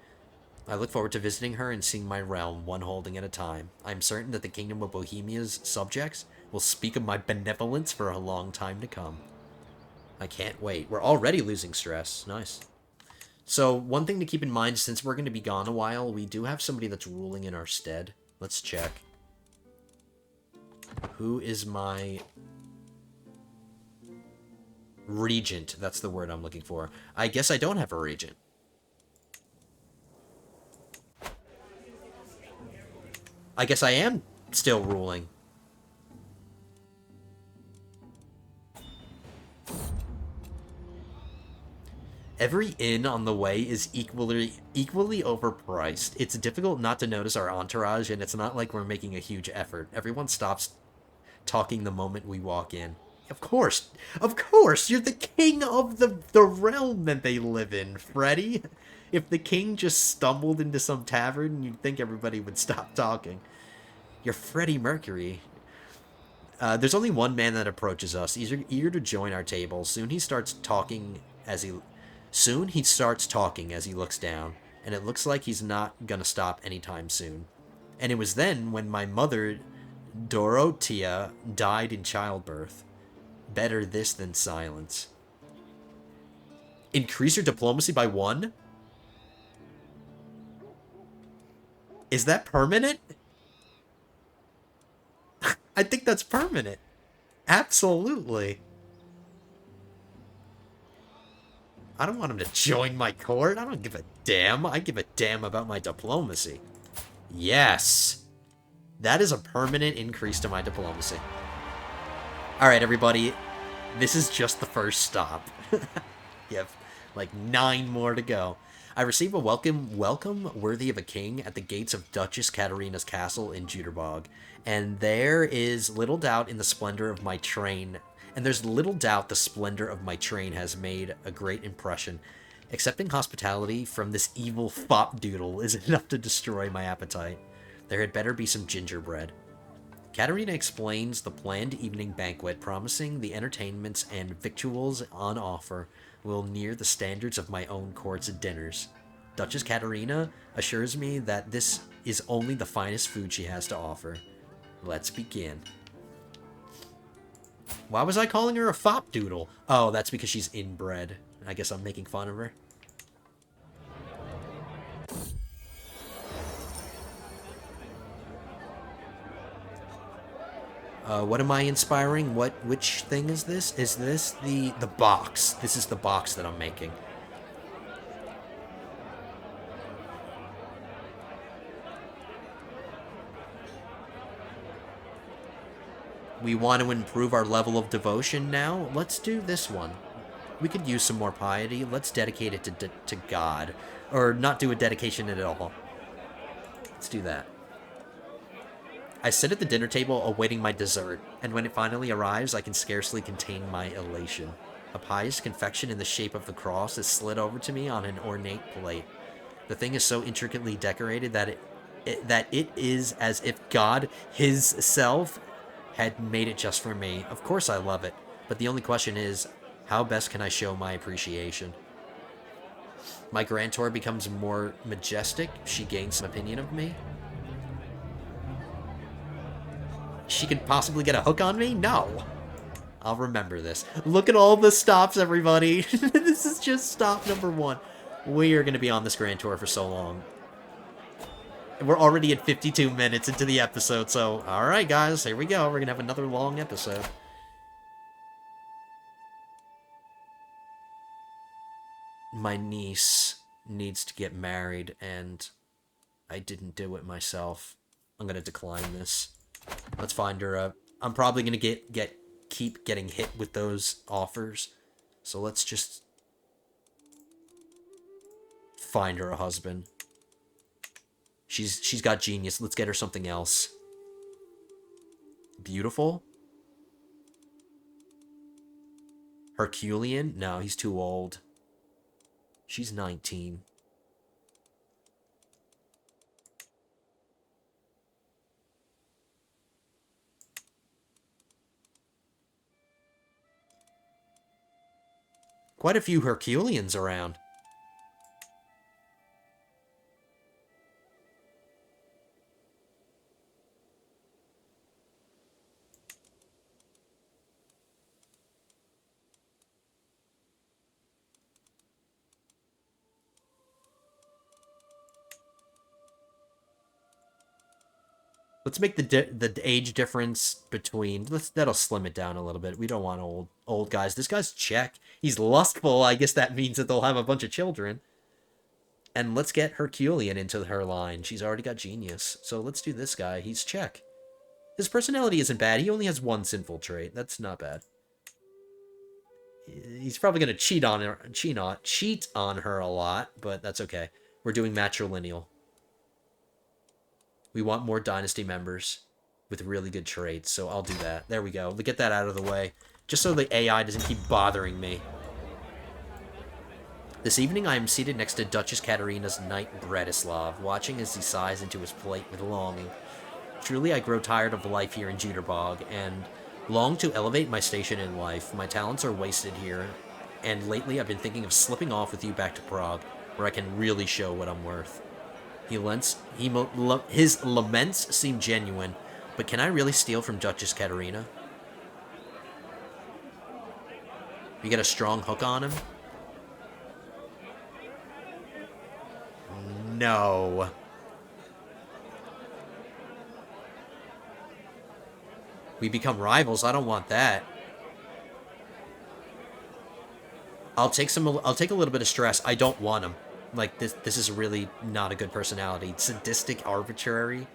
I look forward to visiting her and seeing my realm, one holding at a time. I am certain that the kingdom of Bohemia's subjects will speak of my benevolence for a long time to come. I can't wait. We're already losing stress. Nice. So, one thing to keep in mind, since we're going to be gone a while, we do have somebody that's ruling in our stead. Let's check. Who is my regent? That's the word I'm looking for. I guess I don't have a regent. I guess I am still ruling. Every inn on the way is equally overpriced. It's difficult not to notice our entourage, and it's not like we're making a huge effort. Everyone stops talking the moment we walk in. Of course, you're the king of the realm that they live in, Freddy. If the king just stumbled into some tavern, you'd think everybody would stop talking. You're Freddie Mercury. There's only one man that approaches us. He's eager to join our table. Soon he starts talking as he looks down. and it looks like he's not gonna stop anytime soon. And it was then when my mother, Dorotea, died in childbirth. Better this than silence. Increase your diplomacy by 1? Is that permanent? I think that's permanent. Absolutely. I don't want him to join my court. I don't give a damn. I give a damn about my diplomacy. Yes. That is a permanent increase to my diplomacy. Alright, everybody. This is just the first stop. You have like 9 more to go. I receive a welcome worthy of a king at the gates of Duchess Katarina's castle in Jüterbog, and there is little doubt in the splendor of my train, and there's little doubt the splendor of my train has made a great impression. Accepting hospitality from this evil fop-doodle is enough to destroy my appetite. There had better be some gingerbread. Katarina explains the planned evening banquet, promising the entertainments and victuals on offer will near the standards of my own courts and dinners. Duchess Katarina assures me that this is only the finest food she has to offer. Let's begin. Why was I calling her a fop-doodle? Oh, that's because she's inbred. I guess I'm making fun of her. What am I inspiring? Which thing is this? Is this the box? This is the box that I'm making. We want to improve our level of devotion now? Let's do this one. We could use some more piety. Let's dedicate it to God. Or not do a dedication at all. Let's do that. I sit at the dinner table awaiting my dessert, and when it finally arrives, I can scarcely contain my elation. A pious confection in the shape of the cross is slid over to me on an ornate plate. The thing is so intricately decorated that it is as if God, his self, had made it just for me. Of course I love it, but the only question is, how best can I show my appreciation? My grantor becomes more majestic. She gains some opinion of me. She could possibly get a hook on me? No. I'll remember this. Look at all the stops, everybody. This is just stop number 1. We are going to be on this Grand Tour for so long. We're already at 52 minutes into the episode, so alright guys, here we go. We're going to have another long episode. My niece needs to get married, and I didn't do it myself. I'm going to decline this. Let's find her a... I'm probably going to keep getting hit with those offers. So let's just find her a husband. She's got genius. Let's get her something else. Beautiful? Herculean? No, he's too old. She's 19. Quite a few Herculeans around. Let's make the age difference between... That'll slim it down a little bit. We don't want old guys. This guy's Czech. He's lustful. I guess that means that they'll have a bunch of children. And let's get Herculean into her line. She's already got genius. So let's do this guy. He's Czech. His personality isn't bad. He only has one sinful trait. That's not bad. He's probably going to cheat on her a lot, but that's okay. We're doing matrilineal. We want more dynasty members with really good traits, so I'll do that. There we go. We'll get that out of the way, just so the AI doesn't keep bothering me. This evening, I am seated next to Duchess Katarina's knight Bretislav, watching as he sighs into his plate with longing. Truly, I grow tired of life here in Jüterbog, and long to elevate my station in life. My talents are wasted here, and lately I've been thinking of slipping off with you back to Prague, where I can really show what I'm worth. His laments seem genuine, but can I really steal from Duchess Katerina? You get a strong hook on him? No. We become rivals. I don't want that. I'll take a little bit of stress. I don't want him. Like, this is really not a good personality. Sadistic, arbitrary.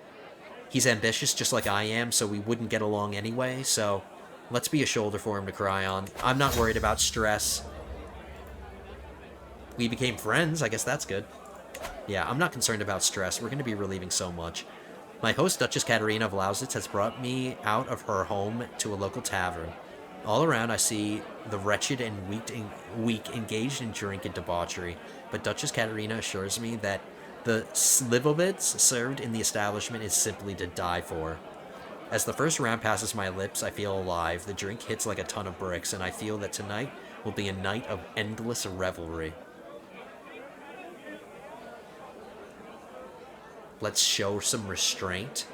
He's ambitious just like I am, so we wouldn't get along anyway, so let's be a shoulder for him to cry on. I'm not worried about stress. We became friends. I guess that's good. Yeah, I'm not concerned about stress. We're going to be relieving so much. My host, Duchess Katerina of Lausitz, has brought me out of her home to a local tavern. All around, I see the wretched and weak engaged in drink and debauchery, but Duchess Katerina assures me that the slivovitz served in the establishment is simply to die for. As the first round passes my lips, I feel alive. The drink hits like a ton of bricks, and I feel that tonight will be a night of endless revelry. Let's show some restraint.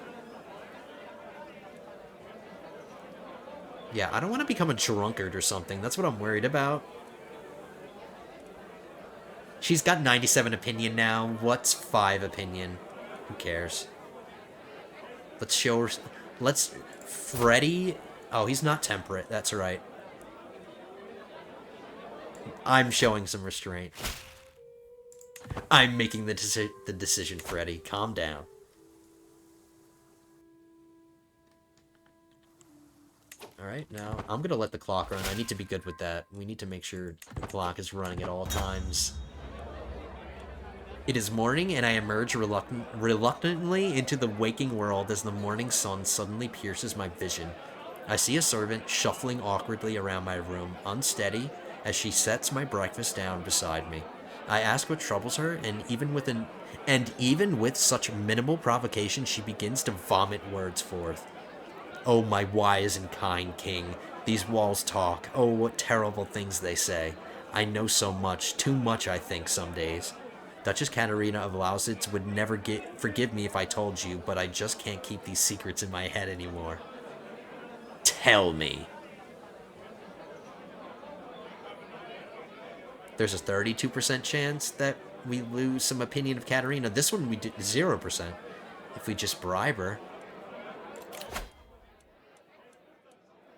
Yeah, I don't want to become a drunkard or something. That's what I'm worried about. She's got 97 opinion now. What's 5 opinion? Who cares? Let's show her... Let's... Freddy... Oh, he's not temperate. That's right. I'm showing some restraint. I'm making the decision, Freddy. Calm down. Alright, now I'm gonna let the clock run. I need to be good with that. We need to make sure the clock is running at all times. It is morning, and I emerge reluctantly into the waking world as the morning sun suddenly pierces my vision. I see a servant shuffling awkwardly around my room, unsteady, as she sets my breakfast down beside me. I ask what troubles her, and even with such minimal provocation, she begins to vomit words forth. Oh, my wise and kind king, these walls talk. Oh, what terrible things they say. I know so much, too much, I think, some days. Duchess Katerina of Lausitz would never forgive me if I told you, but I just can't keep these secrets in my head anymore. Tell me. There's a 32% chance that we lose some opinion of Katerina. This one we did 0%. If we just bribe her.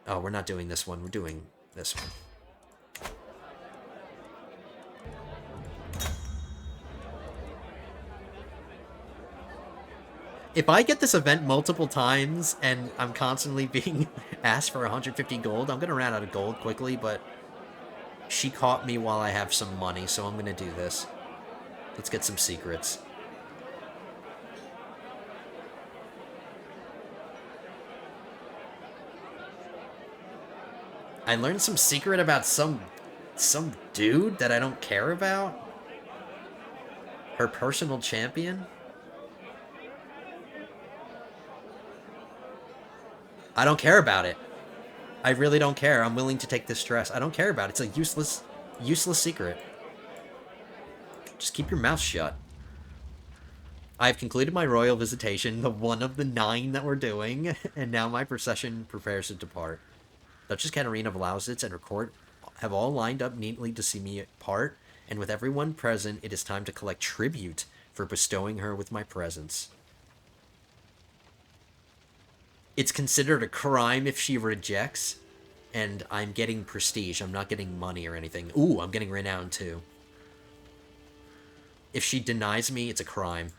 Oh, we're not doing this one. We're doing this one. If I get this event multiple times and I'm constantly being asked for 150 gold, I'm going to run out of gold quickly, but she caught me while I have some money, so I'm going to do this. Let's get some secrets. I learned some secret about some dude that I don't care about. Her personal champion. I don't care about it. I really don't care. I'm willing to take this stress. I don't care about it. It's a useless secret. Just keep your mouth shut. I have concluded my royal visitation, the one of the 9 that we're doing, and now my procession prepares to depart. Duchess Katerina of Lausitz and her court have all lined up neatly to see me part, and with everyone present, it is time to collect tribute for bestowing her with my presence. It's considered a crime if she rejects, and I'm getting prestige. I'm not getting money or anything. Ooh, I'm getting renown too. If she denies me, it's a crime.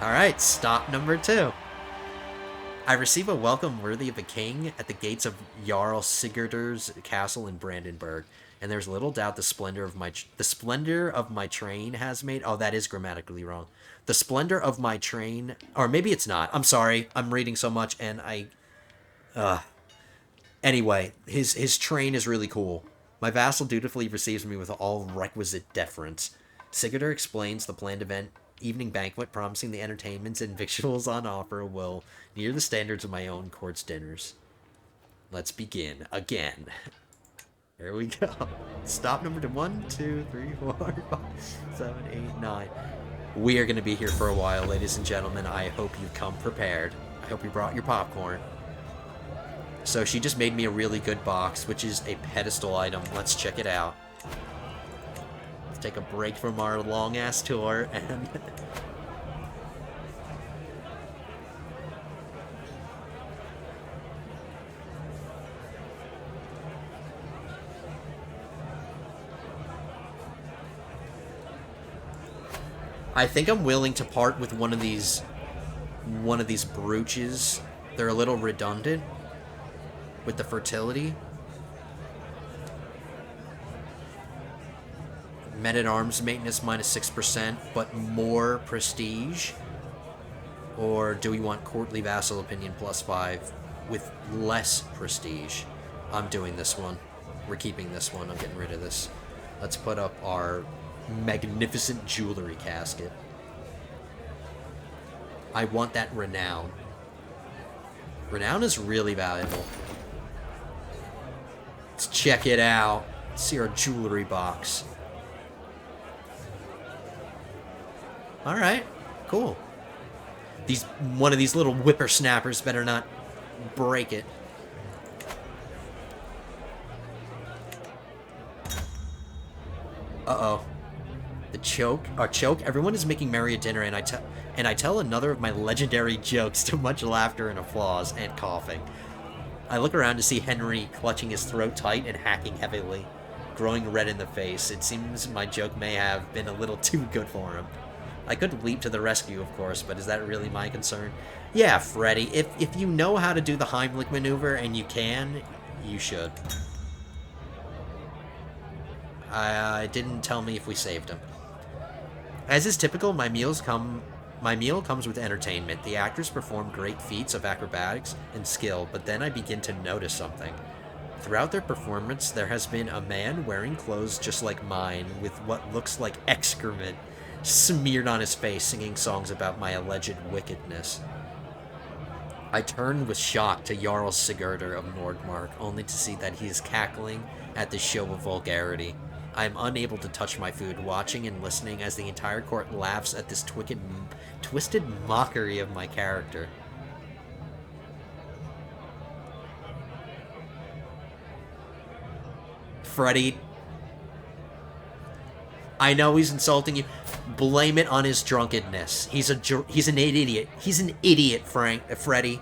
Alright, stop number 2. I receive a welcome worthy of a king at the gates of Jarl Sigurder's castle in Brandenburg, and there's little doubt the splendor of my train has made... Oh, that is grammatically wrong. The splendor of my train... Or maybe it's not. I'm sorry. I'm reading so much, and I... Anyway, his train is really cool. My vassal dutifully receives me with all requisite deference. Sigurder explains the planned evening banquet, promising the entertainments and victuals on offer will near the standards of my own court's dinners. Let's begin again. Here we go. Stop number 1, 2, 3, 4, 5, 7, 8, 9. We are going to be here for a while, ladies and gentlemen. I hope you've come prepared. I hope you brought your popcorn. So she just made me a really good box, which is a pedestal item. Let's check it out. Let's take a break from our long-ass tour and... I think I'm willing to part with one of these brooches. They're a little redundant with the fertility. Men-at-arms maintenance minus 6%, but more prestige. Or do we want courtly vassal opinion plus 5 with less prestige? I'm doing this one. We're keeping this one. I'm getting rid of this. Let's put up our magnificent jewelry casket. I want that renown. Renown is really valuable. Let's check it out. Let's see our jewelry box. Alright, cool. One of these little whippersnappers better not break it. Uh-oh. The choke. Our choke. Everyone is making merry at dinner, and I tell another of my legendary jokes to much laughter and applause and coughing. I look around to see Henry clutching his throat tight and hacking heavily, growing red in the face. It seems my joke may have been a little too good for him. I could leap to the rescue, of course, but is that really my concern? Yeah, Freddy, if you know how to do the Heimlich maneuver, and you can, you should. Didn't tell me if we saved him. As is typical, my meal comes with entertainment. The actors perform great feats of acrobatics and skill, but then I begin to notice something. Throughout their performance, there has been a man wearing clothes just like mine, with what looks like excrement smeared on his face, singing songs about my alleged wickedness. I turn with shock to Jarl Sigurdur of Nordmark, only to see that he is cackling at the show of vulgarity. I am unable to touch my food, watching and listening as the entire court laughs at this twisted mockery of my character. Freddy, I know he's insulting you. Blame it on his drunkenness. He's an idiot. He's an idiot, Freddy.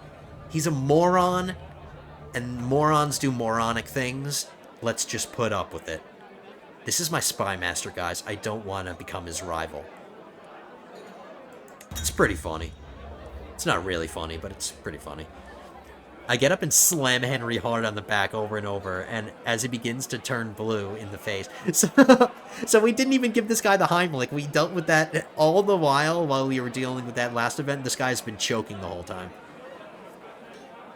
He's a moron, and morons do moronic things. Let's just put up with it. This is my spy master, guys. I don't want to become his rival. It's pretty funny. It's not really funny, but it's pretty funny. I get up and slam Henry hard on the back over and over, and as he begins to turn blue in the face. So we didn't even give this guy the Heimlich. We dealt with that all the while we were dealing with that last event. This guy's been choking the whole time.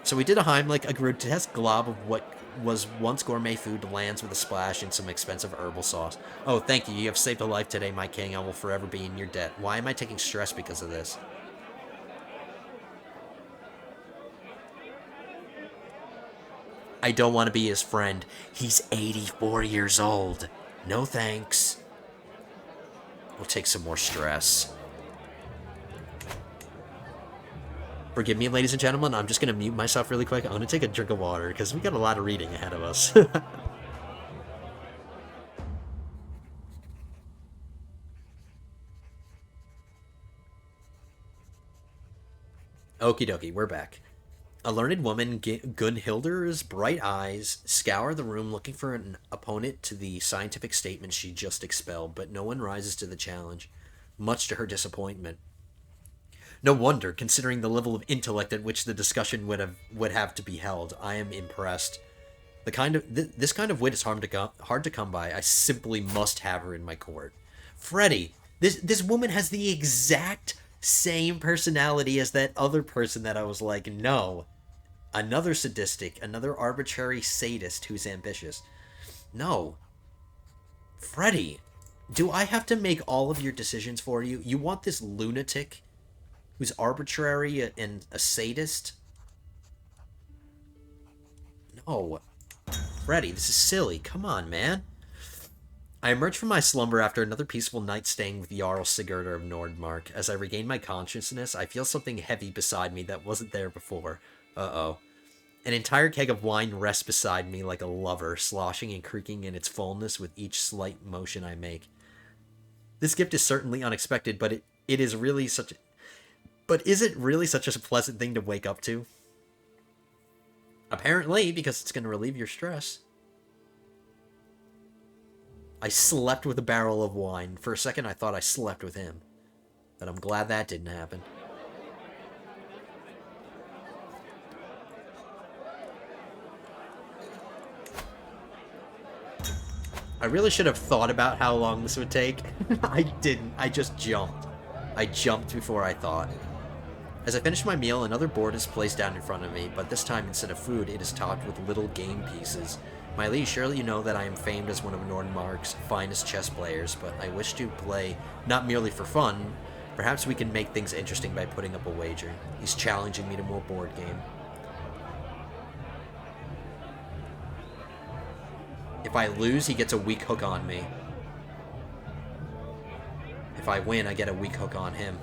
So we did a Heimlich, a grotesque glob of what was once gourmet food lands with a splash in some expensive herbal sauce. Oh, thank you. You have saved a life today, my king. I will forever be in your debt. Why am I taking stress because of this? I don't want to be his friend. He's 84 years old. No thanks. We'll take some more stress. Forgive me, ladies and gentlemen. I'm just going to mute myself really quick. I'm going to take a drink of water because we got a lot of reading ahead of us. Okie dokie, we're back. A learned woman, Gunhilder's bright eyes scour the room looking for an opponent to the scientific statement she just expelled, but no one rises to the challenge, much to her disappointment. No wonder, considering the level of intellect at which the discussion would have to be held. I am impressed. This kind of wit is hard to come by. I simply must have her in my court. Freddy, this woman has the exact same personality as that other person that I was like, no. Another sadistic, another arbitrary sadist who's ambitious. No. Freddy, do I have to make all of your decisions for you? You want this lunatic who's arbitrary and a sadist? No. Freddy. This is silly. Come on, man. I emerge from my slumber after another peaceful night staying with Jarl Sigurd of Nordmark. As I regain my consciousness, I feel something heavy beside me that wasn't there before. Uh-oh. An entire keg of wine rests beside me like a lover, sloshing and creaking in its fullness with each slight motion I make. This gift is certainly unexpected, but it is really such... But is it really such a pleasant thing to wake up to? Apparently, because it's going to relieve your stress. I slept with a barrel of wine. For a second, I thought I slept with him. But I'm glad that didn't happen. I really should have thought about how long this would take. I didn't. I just jumped. I jumped before I thought. As I finish my meal, another board is placed down in front of me, but this time instead of food, it is topped with little game pieces. My liege, surely you know that I am famed as one of Nordmark's finest chess players, but I wish to play not merely for fun. Perhaps we can make things interesting by putting up a wager. He's challenging me to more board game. If I lose, he gets a weak hook on me. If I win, I get a weak hook on him.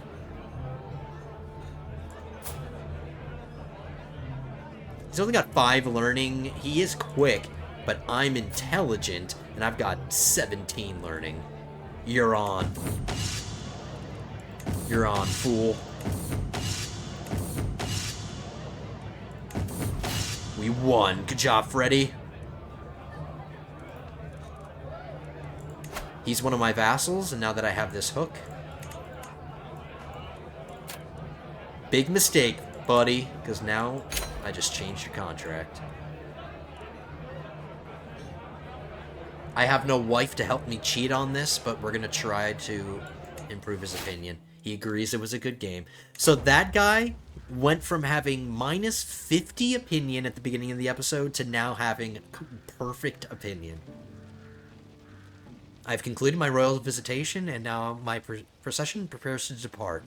He's only got 5 learning. He is quick, but I'm intelligent, and I've got 17 learning. You're on. You're on, fool. We won. Good job, Freddy. He's one of my vassals, and now that I have this hook... Big mistake, buddy, because now I just changed your contract. I have no wife to help me cheat on this, but we're going to try to improve his opinion. He agrees it was a good game. So that guy went from having minus 50 opinion at the beginning of the episode to now having perfect opinion. I've concluded my royal visitation, and now my procession prepares to depart.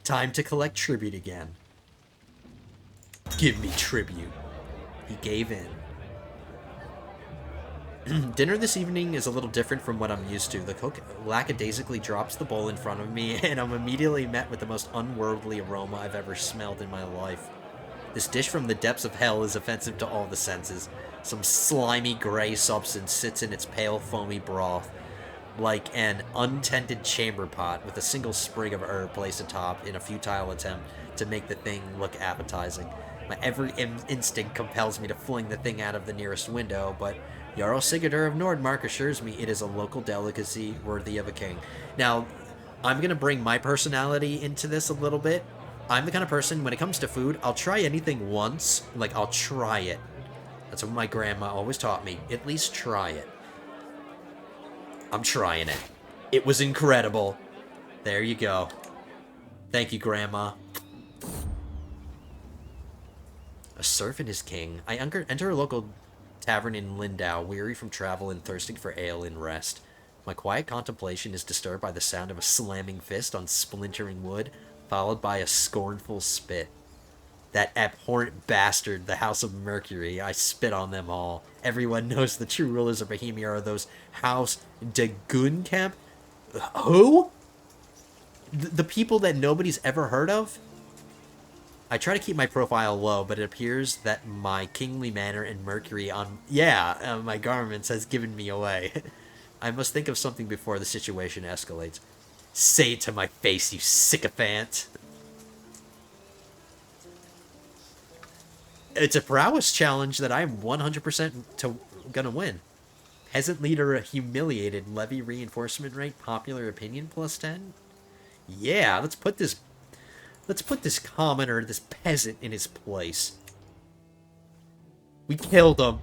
Time to collect tribute again. Give me tribute. He gave in. Dinner this evening is a little different from what I'm used to. The cook lackadaisically drops the bowl in front of me, and I'm immediately met with the most unworldly aroma I've ever smelled in my life. This dish from the depths of hell is offensive to all the senses. Some slimy gray substance sits in its pale foamy broth, like an untended chamber pot with a single sprig of herb placed atop in a futile attempt to make the thing look appetizing. My every instinct compels me to fling the thing out of the nearest window, but Jarl Sigurd of Nordmark assures me it is a local delicacy worthy of a king. Now, I'm going to bring my personality into this a little bit. I'm the kind of person, when it comes to food, I'll try anything once. Like, I'll try it. That's what my grandma always taught me. At least try it. I'm trying it. It was incredible. There you go. Thank you, Grandma. A servant is king. I enter a local tavern in Lindau, weary from travel and thirsting for ale and rest. My quiet contemplation is disturbed by the sound of a slamming fist on splintering wood, followed by a scornful spit. That abhorrent bastard, the House of Mercury, I spit on them all. Everyone knows the true rulers of Bohemia are those House de Gunkemp. Who? The people that nobody's ever heard of? I try to keep my profile low, but it appears that my kingly manner and Mercury on... my garments has given me away. I must think of something before the situation escalates. Say it to my face, you sycophant. It's a prowess challenge that I'm 100% gonna win. Peasant leader humiliated, levy reinforcement rate, popular opinion +10. Yeah, let's put this commoner, this peasant, in his place. We killed him.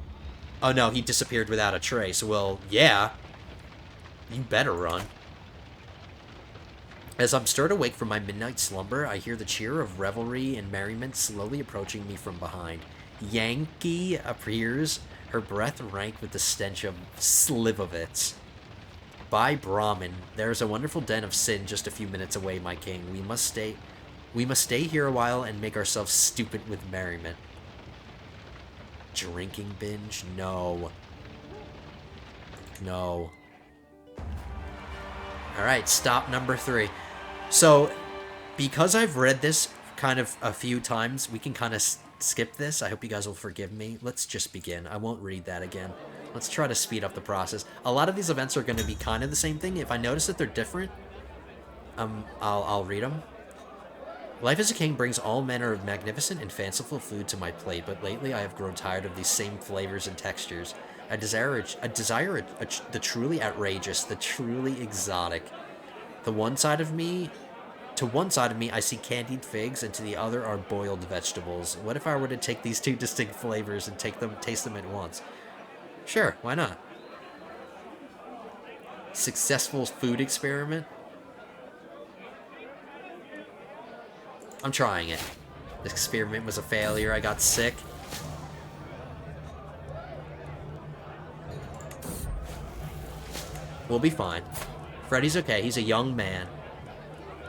Oh no, he disappeared without a trace. Well, yeah. You better run. As I'm stirred awake from my midnight slumber, I hear the cheer of revelry and merriment slowly approaching me from behind. Yankee appears, her breath rank with the stench of slivovitz. By Brahmin, there is a wonderful den of sin just a few minutes away, my king. We must stay here a while and make ourselves stupid with merriment. Drinking binge? No. No. Alright, stop number 3. So, because I've read this kind of a few times, we can kind of skip this. I hope you guys will forgive me. Let's just begin. I won't read that again. Let's try to speed up the process. A lot of these events are going to be kind of the same thing. If I notice that they're different, I'll read them. Life as a king brings all manner of magnificent and fanciful food to my plate, but lately I have grown tired of these same flavors and textures. I desire the truly outrageous, the truly exotic. To one side of me, I see candied figs, and to the other are boiled vegetables. What if I were to take these two distinct flavors and taste them at once? Sure, why not? Successful food experiment? I'm trying it. This experiment was a failure. I got sick. We'll be fine. Freddy's okay. He's a young man.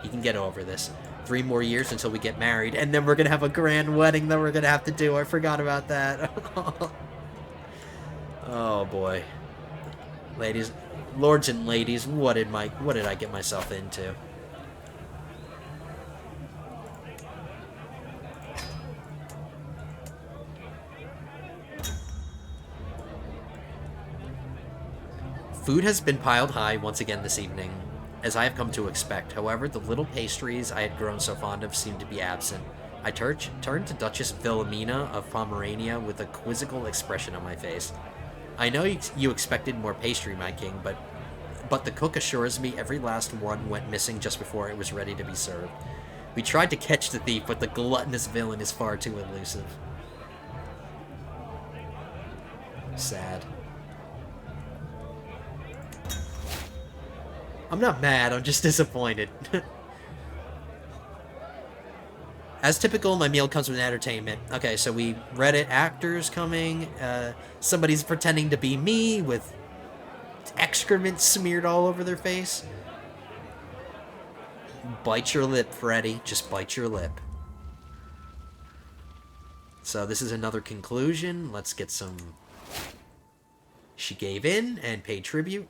He can get over this. 3 more years until we get married, and then we're gonna have a grand wedding that we're gonna have to do. I forgot about that. Oh boy. Ladies, lords and ladies, what did I get myself into? Food has been piled high once again this evening, as I have come to expect. However, the little pastries I had grown so fond of seemed to be absent. I turned to Duchess Wilhelmina of Pomerania with a quizzical expression on my face. I know you expected more pastry, my king, but the cook assures me every last one went missing just before it was ready to be served. We tried to catch the thief, but the gluttonous villain is far too elusive. Sad. I'm not mad, I'm just disappointed. As typical, my meal comes with entertainment. Okay, so we read it. Actors coming. Somebody's pretending to be me with excrement smeared all over their face. Bite your lip, Freddy. Just bite your lip. So this is another conclusion. Let's get some... She gave in and paid tribute.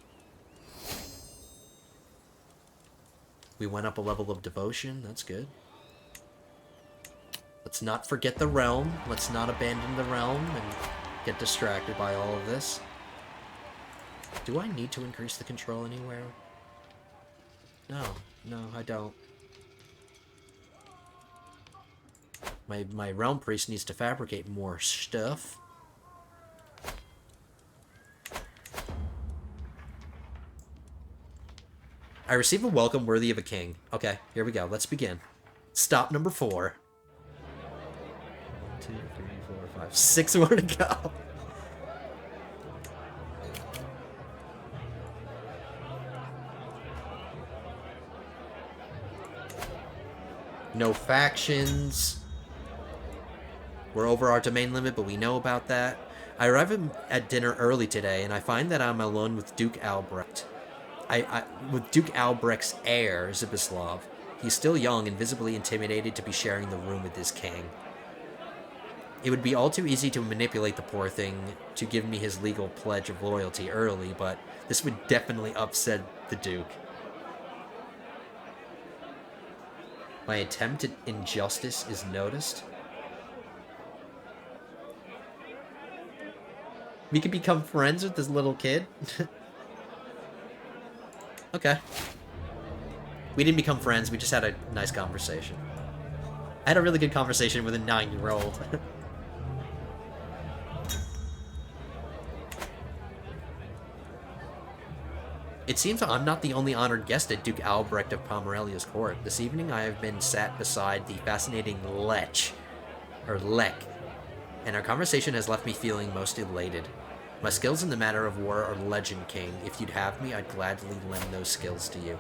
We went up a level of devotion. That's good. Let's not forget the realm. Let's not abandon the realm and get distracted by all of this. Do I need to increase the control anywhere? No, I don't. My realm priest needs to fabricate more stuff. I receive a welcome worthy of a king. Okay, here we go. Let's begin. Stop number 4. 2, 3, 4, 5, 6 more to go. No factions. We're over our domain limit, but we know about that. I arrive at dinner early today, and I find that I'm alone with Duke Albrecht. With Duke Albrecht's heir, Zibislav. He's still young and visibly intimidated to be sharing the room with his king. It would be all too easy to manipulate the poor thing to give me his legal pledge of loyalty early, but this would definitely upset the Duke. My attempt at injustice is noticed. We could become friends with this little kid. Okay. We didn't become friends, we just had a nice conversation. I had a really good conversation with a 9-year-old. It seems I'm not the only honored guest at Duke Albrecht of Pomerania's court. This evening I have been sat beside the fascinating Lech, and our conversation has left me feeling most elated. My skills in the matter of war are legend, King. If you'd have me, I'd gladly lend those skills to you.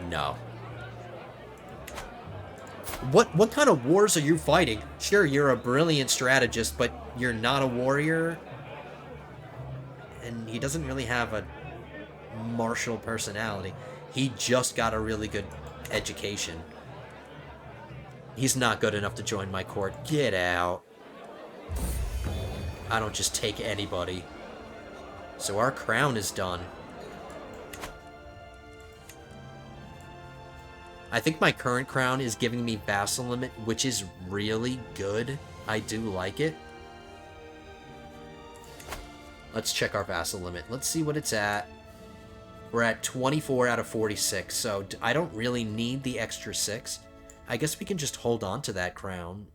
No. What kind of wars are you fighting? Sure, you're a brilliant strategist, but you're not a warrior. And he doesn't really have a martial personality. He just got a really good education. He's not good enough to join my court. Get out. I don't just take anybody. So our crown is done. I think my current crown is giving me vassal limit, which is really good. I do like it. Let's check our vassal limit. Let's see what it's at. We're at 24 out of 46, so I don't really need the extra 6. I guess we can just hold on to that crown,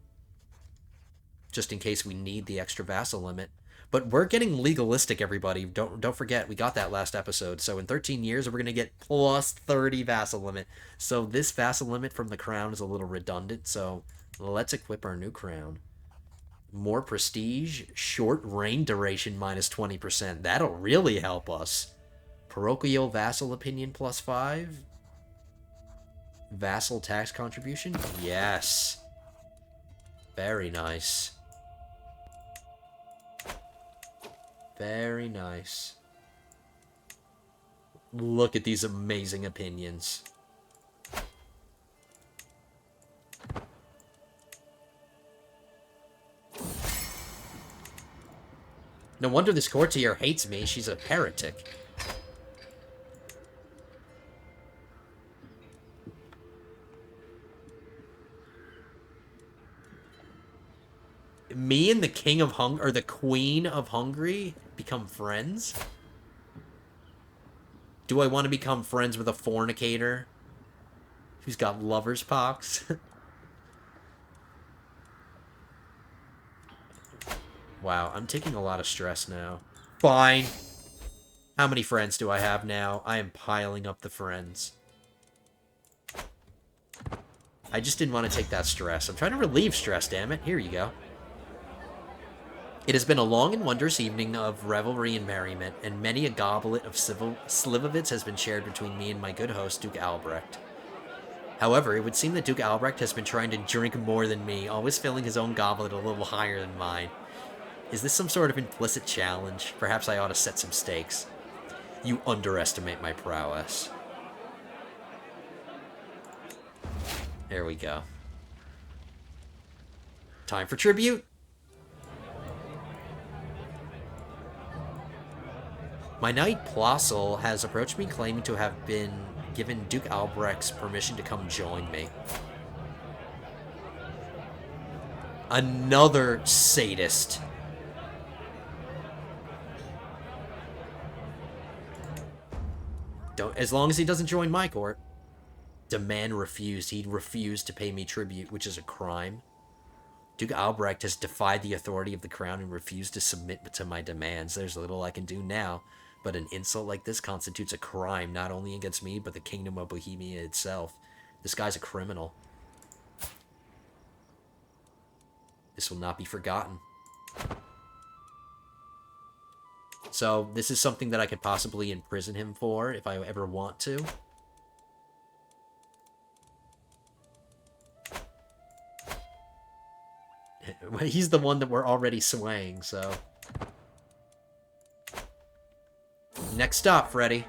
just in case we need the extra vassal limit. But we're getting legalistic, everybody. Don't forget, we got that last episode. So in 13 years, we're going to get plus 30 vassal limit. So this vassal limit from the crown is a little redundant, so let's equip our new crown. More prestige, short reign duration minus 20%. That'll really help us. Parochial vassal opinion plus 5. Vassal tax contribution? Yes. Very nice. Very nice. Look at these amazing opinions. No wonder this courtier hates me. She's a heretic. Me and the king of or the queen of Hungary become friends? Do I want to become friends with a fornicator who's got lover's pox? Wow, I'm taking a lot of stress now. Fine. How many friends do I have now? I am piling up the friends. I just didn't want to take that stress. I'm trying to relieve stress, damn it. Here you go. It has been a long and wondrous evening of revelry and merriment, and many a goblet of slivovitz has been shared between me and my good host, Duke Albrecht. However, it would seem that Duke Albrecht has been trying to drink more than me, always filling his own goblet a little higher than mine. Is this some sort of implicit challenge? Perhaps I ought to set some stakes. You underestimate my prowess. There we go. Time for tribute. My knight Plossel has approached me claiming to have been given Duke Albrecht's permission to come join me. Another sadist. As long as he doesn't join my court. Demand refused. He refused to pay me tribute, which is a crime. Duke Albrecht has defied the authority of the crown and refused to submit to my demands. There's little I can do now, but an insult like this constitutes a crime not only against me, but the kingdom of Bohemia itself. This guy's a criminal. This will not be forgotten. So, this is something that I could possibly imprison him for, if I ever want to. He's the one that we're already swaying, so... Next stop, Freddy.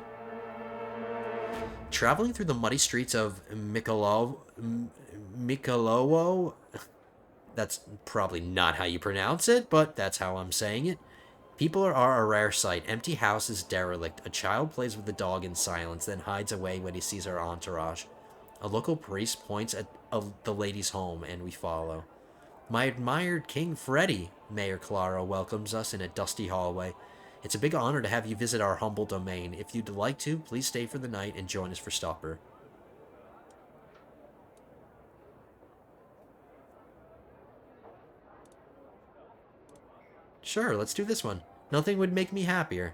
Traveling through the muddy streets of Mikolowo... That's probably not how you pronounce it, but that's how I'm saying it. People are a rare sight. Empty houses, derelict. A child plays with the dog in silence, then hides away when he sees our entourage. A local priest points at the lady's home, and we follow. My admired King Freddy, Mayor Clara welcomes us in a dusty hallway. It's a big honor to have you visit our humble domain. If you'd like to, please stay for the night and join us for supper. Sure, let's do this one. Nothing would make me happier.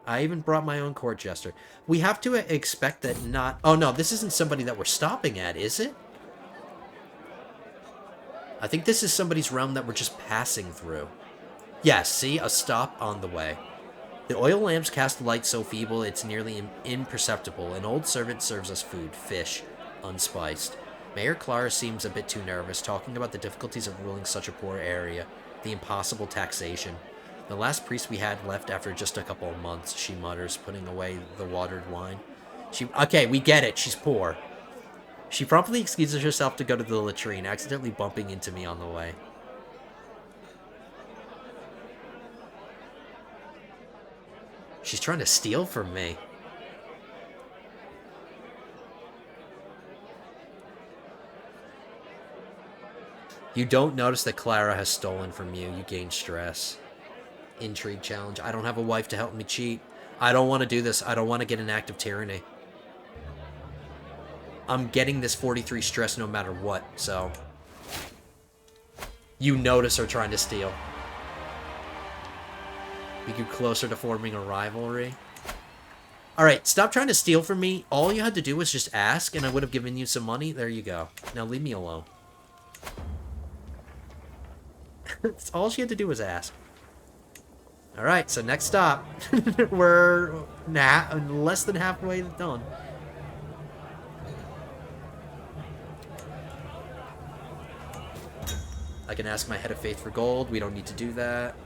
I even brought my own court jester. We have to expect that not... Oh no, this isn't somebody that we're stopping at, is it? I think this is somebody's realm that we're just passing through. Yes, see? A stop on the way. The oil lamps cast light so feeble it's nearly imperceptible. An old servant serves us food, fish, unspiced. Mayor Clara seems a bit too nervous, talking about the difficulties of ruling such a poor area. The impossible taxation. The last priest we had left after just a couple of months, she mutters, putting away the watered wine. Okay, we get it. She's poor. She promptly excuses herself to go to the latrine, accidentally bumping into me on the way. She's trying to steal from me. You don't notice that Clara has stolen from you. You gain stress. Intrigue challenge. I don't have a wife to help me cheat. I don't want to do this. I don't want to get an act of tyranny. I'm getting this 43 stress no matter what, so... You notice her trying to steal. We get closer to forming a rivalry. Alright, stop trying to steal from me. All you had to do was just ask, and I would have given you some money. There you go. Now leave me alone. All she had to do was ask. Alright, so next stop. We're less than halfway done. I can ask my head of faith for gold. We don't need to do that.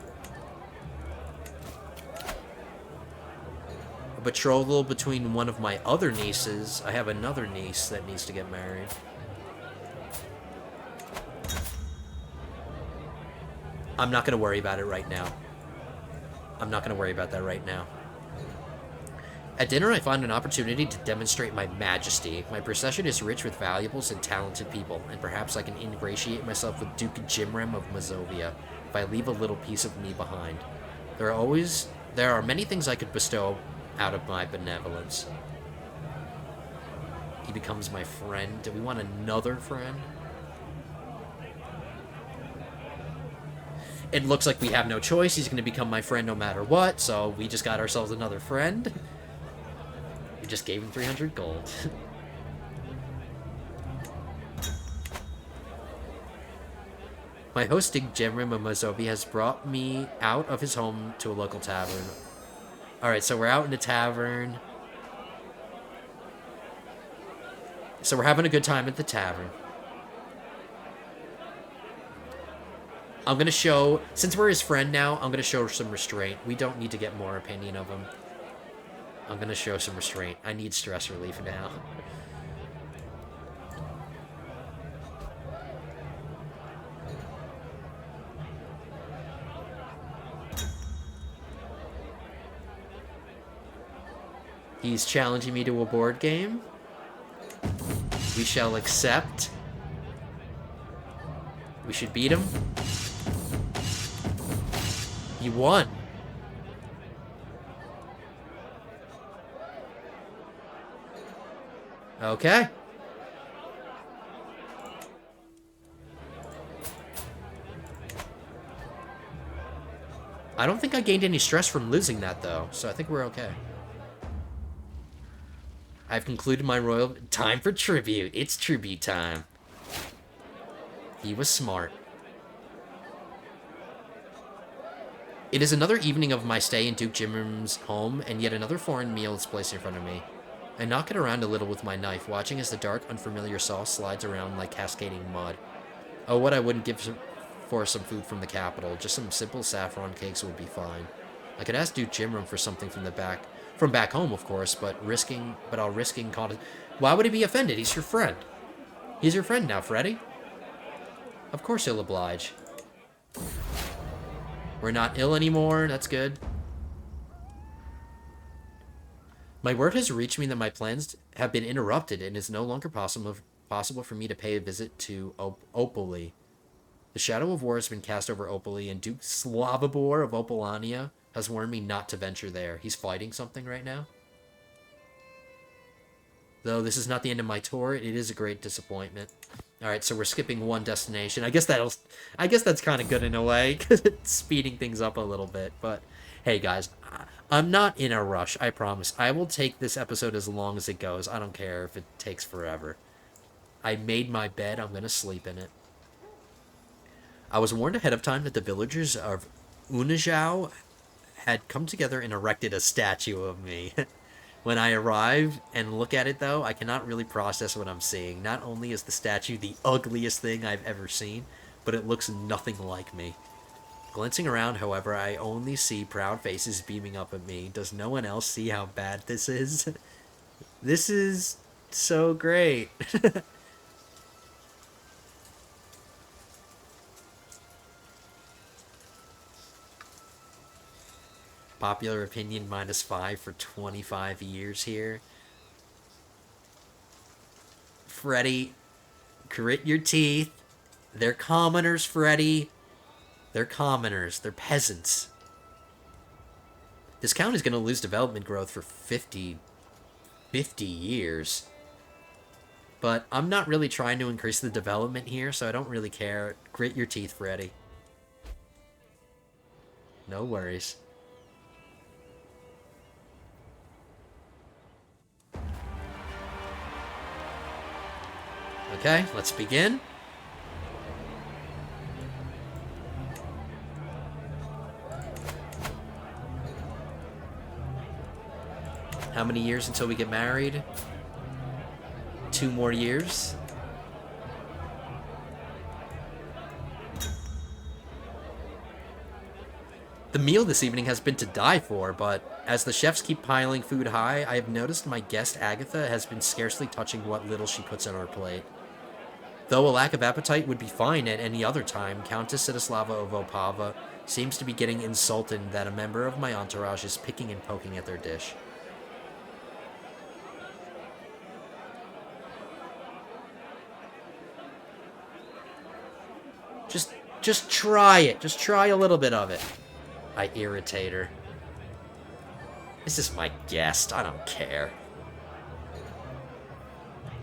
A betrothal between one of my other nieces. I have another niece that needs to get married. I'm not going to worry about it right now. I'm not going to worry about that right now. At dinner, I find an opportunity to demonstrate my majesty. My procession is rich with valuables and talented people, and perhaps I can ingratiate myself with Duke Jimrim of Mazovia if I leave a little piece of me behind. There are many things I could bestow out of my benevolence. He becomes my friend. Do we want another friend? It looks like we have no choice. He's going to become my friend no matter what, so we just got ourselves another friend. We just gave him 300 gold. My host, Jemrim Mazobi, has brought me out of his home to a local tavern. Alright, so we're out in the tavern. So we're having a good time at the tavern. I'm going to show, since we're his friend now, I'm going to show some restraint. We don't need to get more opinion of him. I'm going to show some restraint. I need stress relief now. He's challenging me to a board game. We shall accept. We should beat him. He won. Okay. I don't think I gained any stress from losing that, though, so I think we're okay. I've concluded my royal... Time for tribute. It's tribute time. He was smart. It is another evening of my stay in Duke Jimrim's home, and yet another foreign meal is placed in front of me. I knock it around a little with my knife, watching as the dark, unfamiliar sauce slides around like cascading mud. Oh, what I wouldn't give for some food from the capital. Just some simple saffron cakes would be fine. I could ask Duke Jimrim for something from back home, of course, but I'll risk caught. Why would he be offended? He's your friend. He's your friend now, Freddy. Of course he'll oblige. We're not ill anymore. That's good. My word has reached me that my plans have been interrupted and it's no longer possible for me to pay a visit to Opoli. The shadow of war has been cast over Opoli, and Duke Slavobor of Opolania has warned me not to venture there. He's fighting something right now. Though this is not the end of my tour, it is a great disappointment. Alright, so we're skipping one destination. I guess that's kind of good in a way, because it's speeding things up a little bit. But, hey guys, I'm not in a rush, I promise. I will take this episode as long as it goes. I don't care if it takes forever. I made my bed, I'm going to sleep in it. I was warned ahead of time that the villagers of Unajau had come together and erected a statue of me. When I arrive and look at it, though, I cannot really process what I'm seeing. Not only is the statue the ugliest thing I've ever seen, but it looks nothing like me. Glancing around, however, I only see proud faces beaming up at me. Does no one else see how bad this is? This is so great. popular opinion -5 for 25 years here. Freddy, grit your teeth. They're commoners, Freddy. They're commoners. They're peasants. This count is going to lose development growth for 50 years. But I'm not really trying to increase the development here, so I don't really care. Grit your teeth, Freddy. No worries. Okay, let's begin. How many years until we get married? 2 more years. The meal this evening has been to die for, but as the chefs keep piling food high, I have noticed my guest Agatha has been scarcely touching what little she puts on our plate. Though a lack of appetite would be fine at any other time, Countess Sidislava of Opava seems to be getting insulted that a member of my entourage is picking and poking at their dish. Just try it. Just try a little bit of it. I irritate her. This is my guest. I don't care.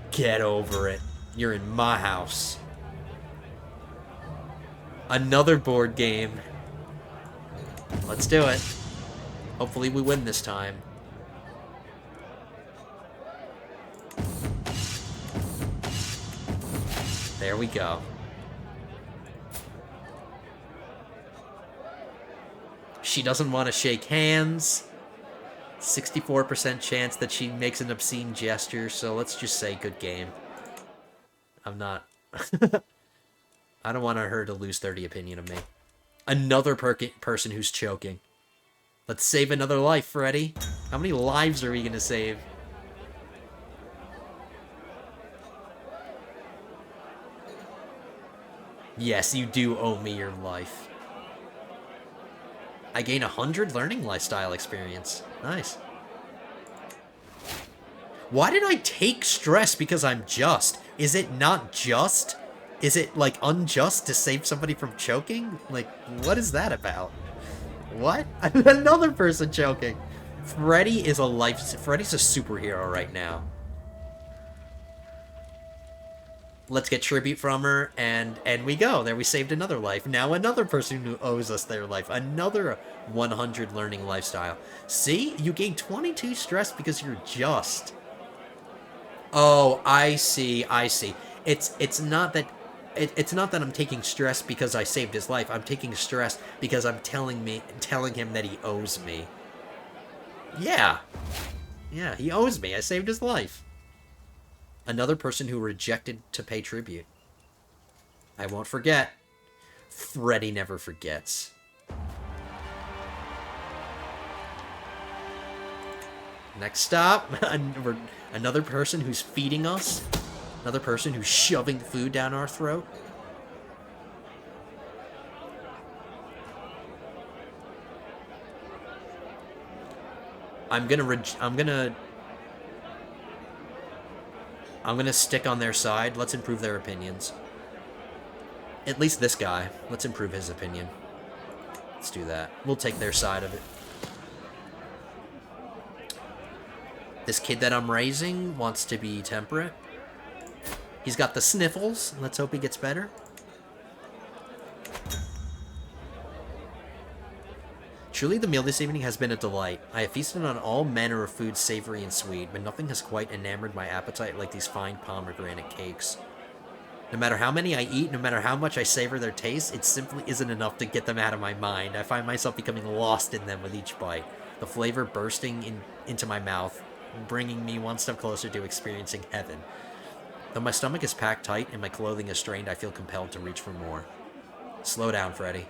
Get over it. You're in my house. Another board game. Let's do it. Hopefully we win this time. There we go. She doesn't want to shake hands. 64% chance that she makes an obscene gesture, so let's just say good game. I'm not... I don't want her to lose 30 opinion of me. Another person who's choking. Let's save another life, Freddy. How many lives are we going to save? Yes, you do owe me your life. I gain 100 learning lifestyle experience. Nice. Why did I take stress because I'm just? Is it not just? Is it, like, unjust to save somebody from choking? Like, what is that about? What? Another person choking. Freddy's a superhero right now. Let's get tribute from her, and we go. There, we saved another life. Now another person who owes us their life. Another 100 learning lifestyle. See? You gain 22 stress because you're just. Oh, I see. It's not that I'm taking stress because I saved his life. I'm taking stress because I'm telling him that he owes me. Yeah. Yeah, he owes me. I saved his life. Another person who rejected to pay tribute. I won't forget. Freddy never forgets. Next stop, another person who's feeding us. Another person who's shoving food down our throat. I'm gonna stick on their side. Let's improve their opinions. At least this guy. Let's improve his opinion. Let's do that. We'll take their side of it. This kid that I'm raising wants to be temperate. He's got the sniffles. Let's hope he gets better. Truly, the meal this evening has been a delight. I have feasted on all manner of food, savory and sweet, but nothing has quite enamored my appetite like these fine pomegranate cakes. No matter how many I eat, no matter how much I savor their taste, it simply isn't enough to get them out of my mind. I find myself becoming lost in them with each bite, the flavor bursting into my mouth, bringing me one step closer to experiencing heaven. Though my stomach is packed tight and my clothing is strained, I feel compelled to reach for more. Slow down, Freddy.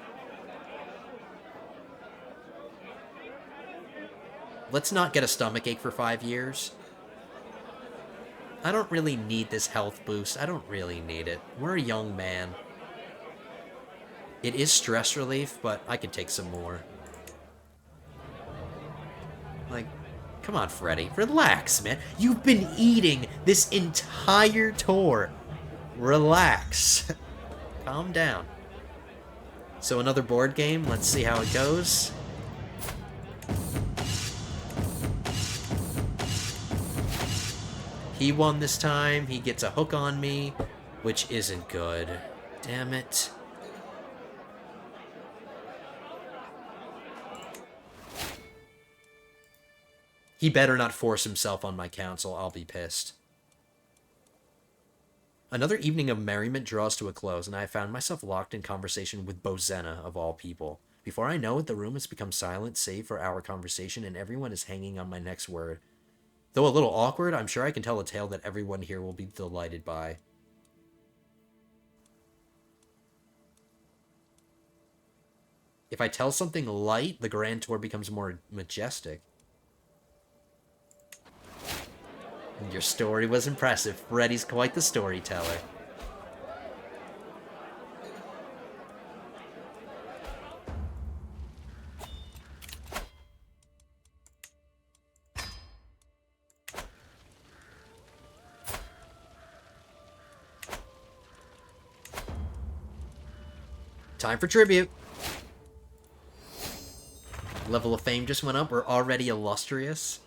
Let's not get a stomachache for 5 years. I don't really need this health boost. I don't really need it. We're a young man. It is stress relief, but I could take some more. Come on, Freddy. Relax, man. You've been eating this entire tour. Relax. Calm down. So another board game. Let's see how it goes. He won this time. He gets a hook on me, which isn't good. Damn it. He better not force himself on my council. I'll be pissed. Another evening of merriment draws to a close, and I found myself locked in conversation with Bozena, of all people. Before I know it, the room has become silent, save for our conversation, and everyone is hanging on my next word. Though a little awkward, I'm sure I can tell a tale that everyone here will be delighted by. If I tell something light, the grand tour becomes more majestic. Your story was impressive. Freddy's quite the storyteller. Time for tribute. Level of fame just went up. We're already illustrious.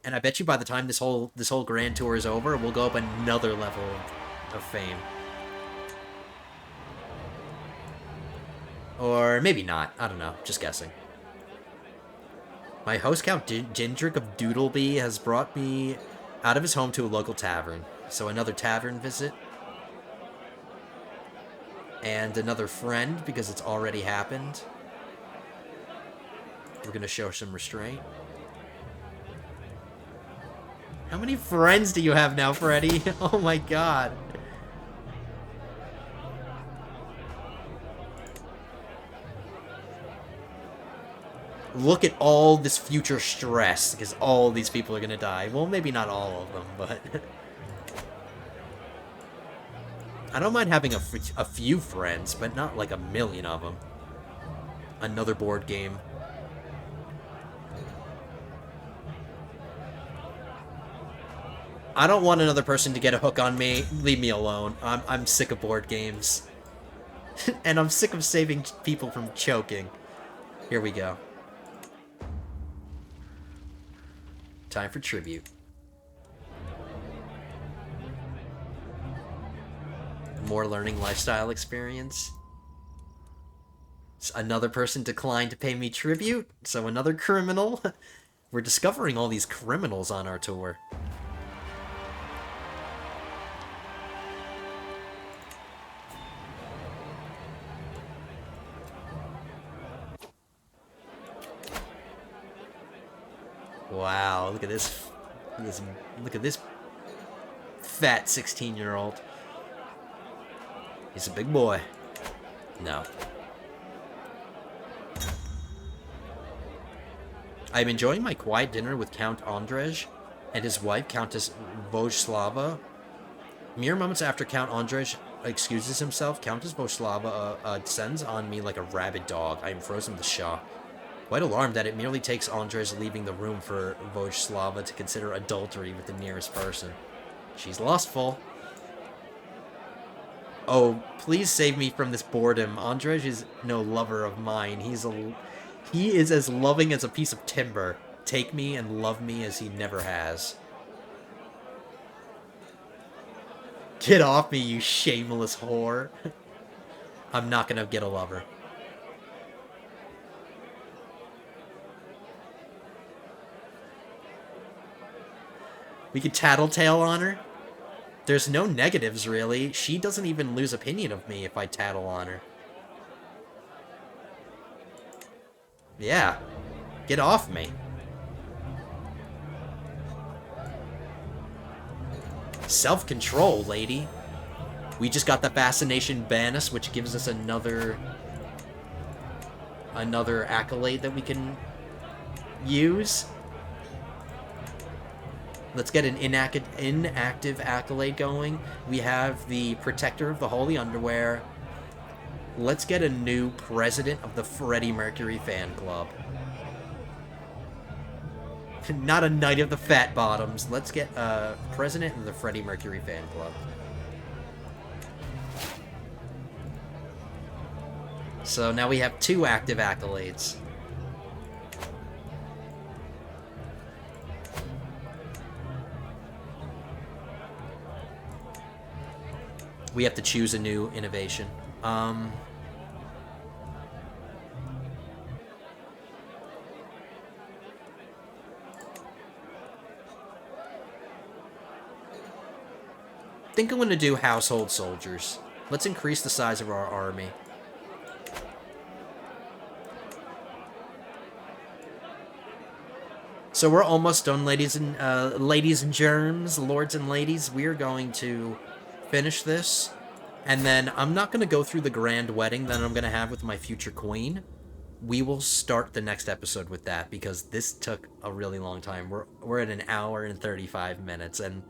And I bet you by the time this whole grand tour is over, we'll go up another level of fame. Or maybe not. I don't know. Just guessing. My host, Count Gindrick of Doodleby, has brought me out of his home to a local tavern. So another tavern visit. And another friend, because it's already happened. We're going to show some restraint. How many friends do you have now, Freddy? Oh my god. Look at all this future stress, because all these people are gonna die. Well, maybe not all of them, but... I don't mind having a few friends, but not like a million of them. Another board game. I don't want another person to get a hook on me. Leave me alone. I'm sick of board games. And I'm sick of saving people from choking. Here we go. Time for tribute. More learning lifestyle experience. Another person declined to pay me tribute, so another criminal. We're discovering all these criminals on our tour. Wow, look at this. Look at this fat 16-year-old. He's a big boy. No. I'm enjoying my quiet dinner with Count Andrzej and his wife, Countess Vojslava. Mere moments after Count Andrzej excuses himself, Countess Vojslava descends on me like a rabid dog. I am frozen with shock. Quite alarmed that it merely takes Andrzej leaving the room for Vojslava to consider adultery with the nearest person. She's lustful. Oh, please save me from this boredom. Andrzej is no lover of mine. He is as loving as a piece of timber. Take me and love me as he never has. Get off me, you shameless whore. I'm not gonna get a lover. We could tattletale on her. There's no negatives, really. She doesn't even lose opinion of me if I tattle on her. Yeah. Get off me. Self-control, lady. We just got the Fascination Banus, which gives us another accolade that we can use. Let's get an inactive accolade going. We have the Protector of the Holy Underwear. Let's get a new president of the Freddie Mercury fan club. Not a Knight of the Fat Bottoms. Let's get president of the Freddie Mercury fan club. So now we have 2 active accolades. We have to choose a new innovation. I think I'm going to do household soldiers. Let's increase the size of our army. So we're almost done, ladies and germs, lords and ladies. We are going to finish this, and then I'm not going to go through the grand wedding that I'm going to have with my future queen. We will start the next episode with that, because this took a really long time. We're at an hour and 35 minutes, and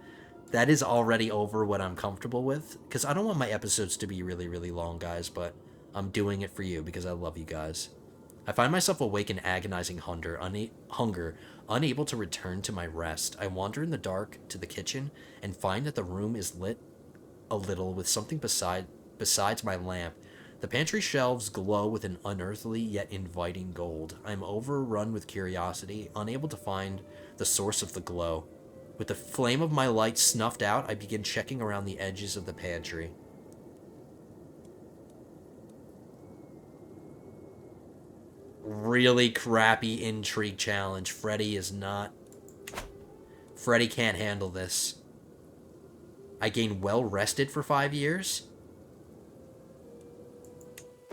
that is already over what I'm comfortable with, because I don't want my episodes to be really, really long, guys, but I'm doing it for you because I love you guys. I find myself awake in agonizing hunger, unable to return to my rest. I wander in the dark to the kitchen and find that the room is lit a little with something besides my lamp. The pantry shelves glow with an unearthly yet inviting gold. I am overrun with curiosity, unable to find the source of the glow. With the flame of my light snuffed out, I begin checking around the edges of the pantry. Really crappy intrigue challenge. Freddy can't handle this. I gain well rested for 5 years.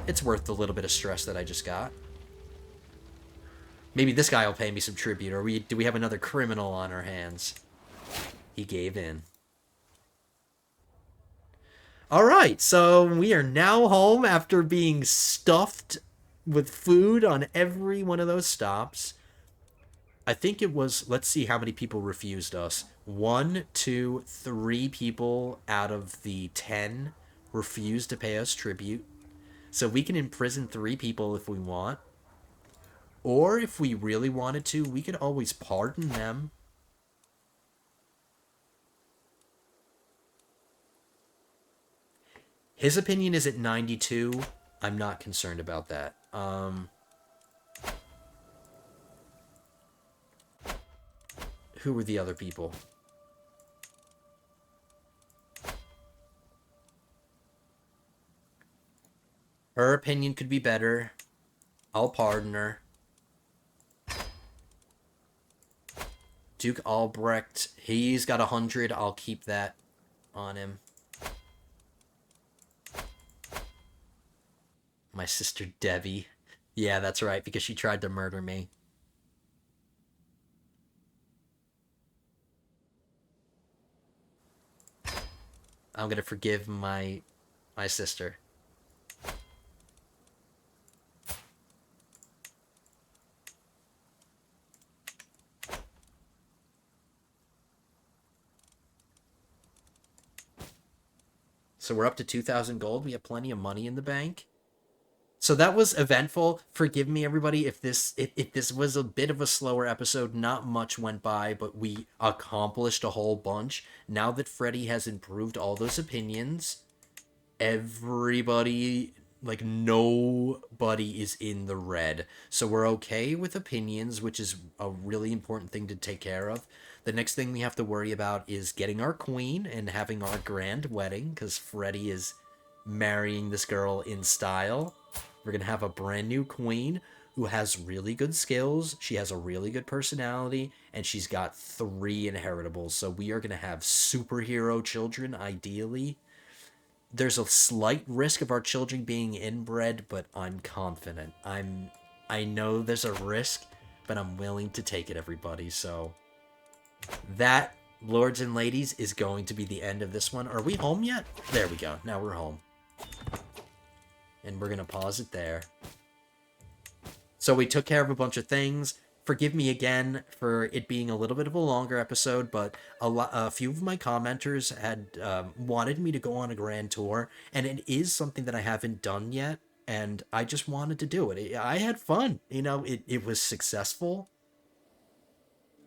It's worth the little bit of stress that I just got. Maybe this guy will pay me some tribute, or do we have another criminal on our hands? He gave in. Alright, so we are now home after being stuffed with food on every one of those stops. I think it was, let's see how many people refused us. 1, 2, 3 people out of the 10 refused to pay us tribute. So we can imprison 3 people if we want. Or if we really wanted to, we could always pardon them. His opinion is at 92. I'm not concerned about that. Who were the other people? Her opinion could be better. I'll pardon her. Duke Albrecht, he's got 100. I'll keep that on him. My sister Debbie. Yeah, that's right, because she tried to murder me. I'm gonna forgive my sister. So we're up to 2,000 gold. We have plenty of money in the bank. So that was eventful. Forgive me, everybody, if this was a bit of a slower episode. Not much went by, but we accomplished a whole bunch. Now that Freddy has improved all those opinions, everybody, like, nobody is in the red. So we're okay with opinions, which is a really important thing to take care of. The next thing we have to worry about is getting our queen and having our grand wedding, because Freddy is marrying this girl in style. We're going to have a brand new queen who has really good skills. She has a really good personality, and she's got 3 inheritables. So we are going to have superhero children, ideally. There's a slight risk of our children being inbred, but I'm confident. I know there's a risk, but I'm willing to take it, everybody. So that, lords and ladies, is going to be the end of this one. Are we home yet? There we go. Now we're home. And we're going to pause it there. So we took care of a bunch of things. Forgive me again for it being a little bit of a longer episode, but a few of my commenters had wanted me to go on a grand tour, and it is something that I haven't done yet, and I just wanted to do it. I had fun. You know, it was successful.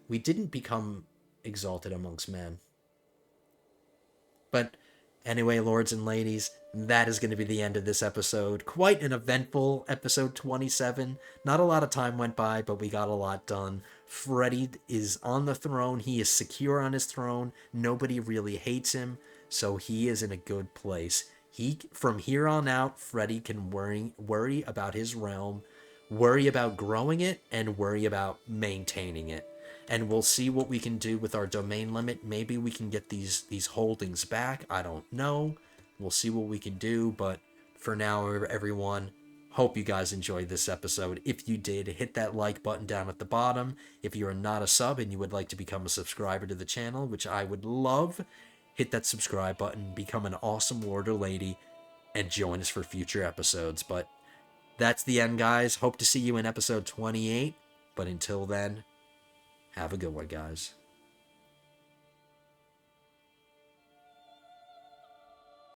We didn't become exalted amongst men. But anyway, lords and ladies, that is going to be the end of this episode. Quite an eventful episode 27. Not a lot of time went by, but we got a lot done. Freddy is on the throne. He is secure on his throne. Nobody really hates him, so he is in a good place. From here on out, Freddy can worry about his realm, worry about growing it, and worry about maintaining it. And we'll see what we can do with our domain limit. Maybe we can get these holdings back. I don't know. We'll see what we can do. But for now, everyone, hope you guys enjoyed this episode. If you did, hit that like button down at the bottom. If you are not a sub and you would like to become a subscriber to the channel, which I would love, hit that subscribe button, become an awesome lord or lady, and join us for future episodes. But that's the end, guys. Hope to see you in episode 28. But until then, have a good one, guys.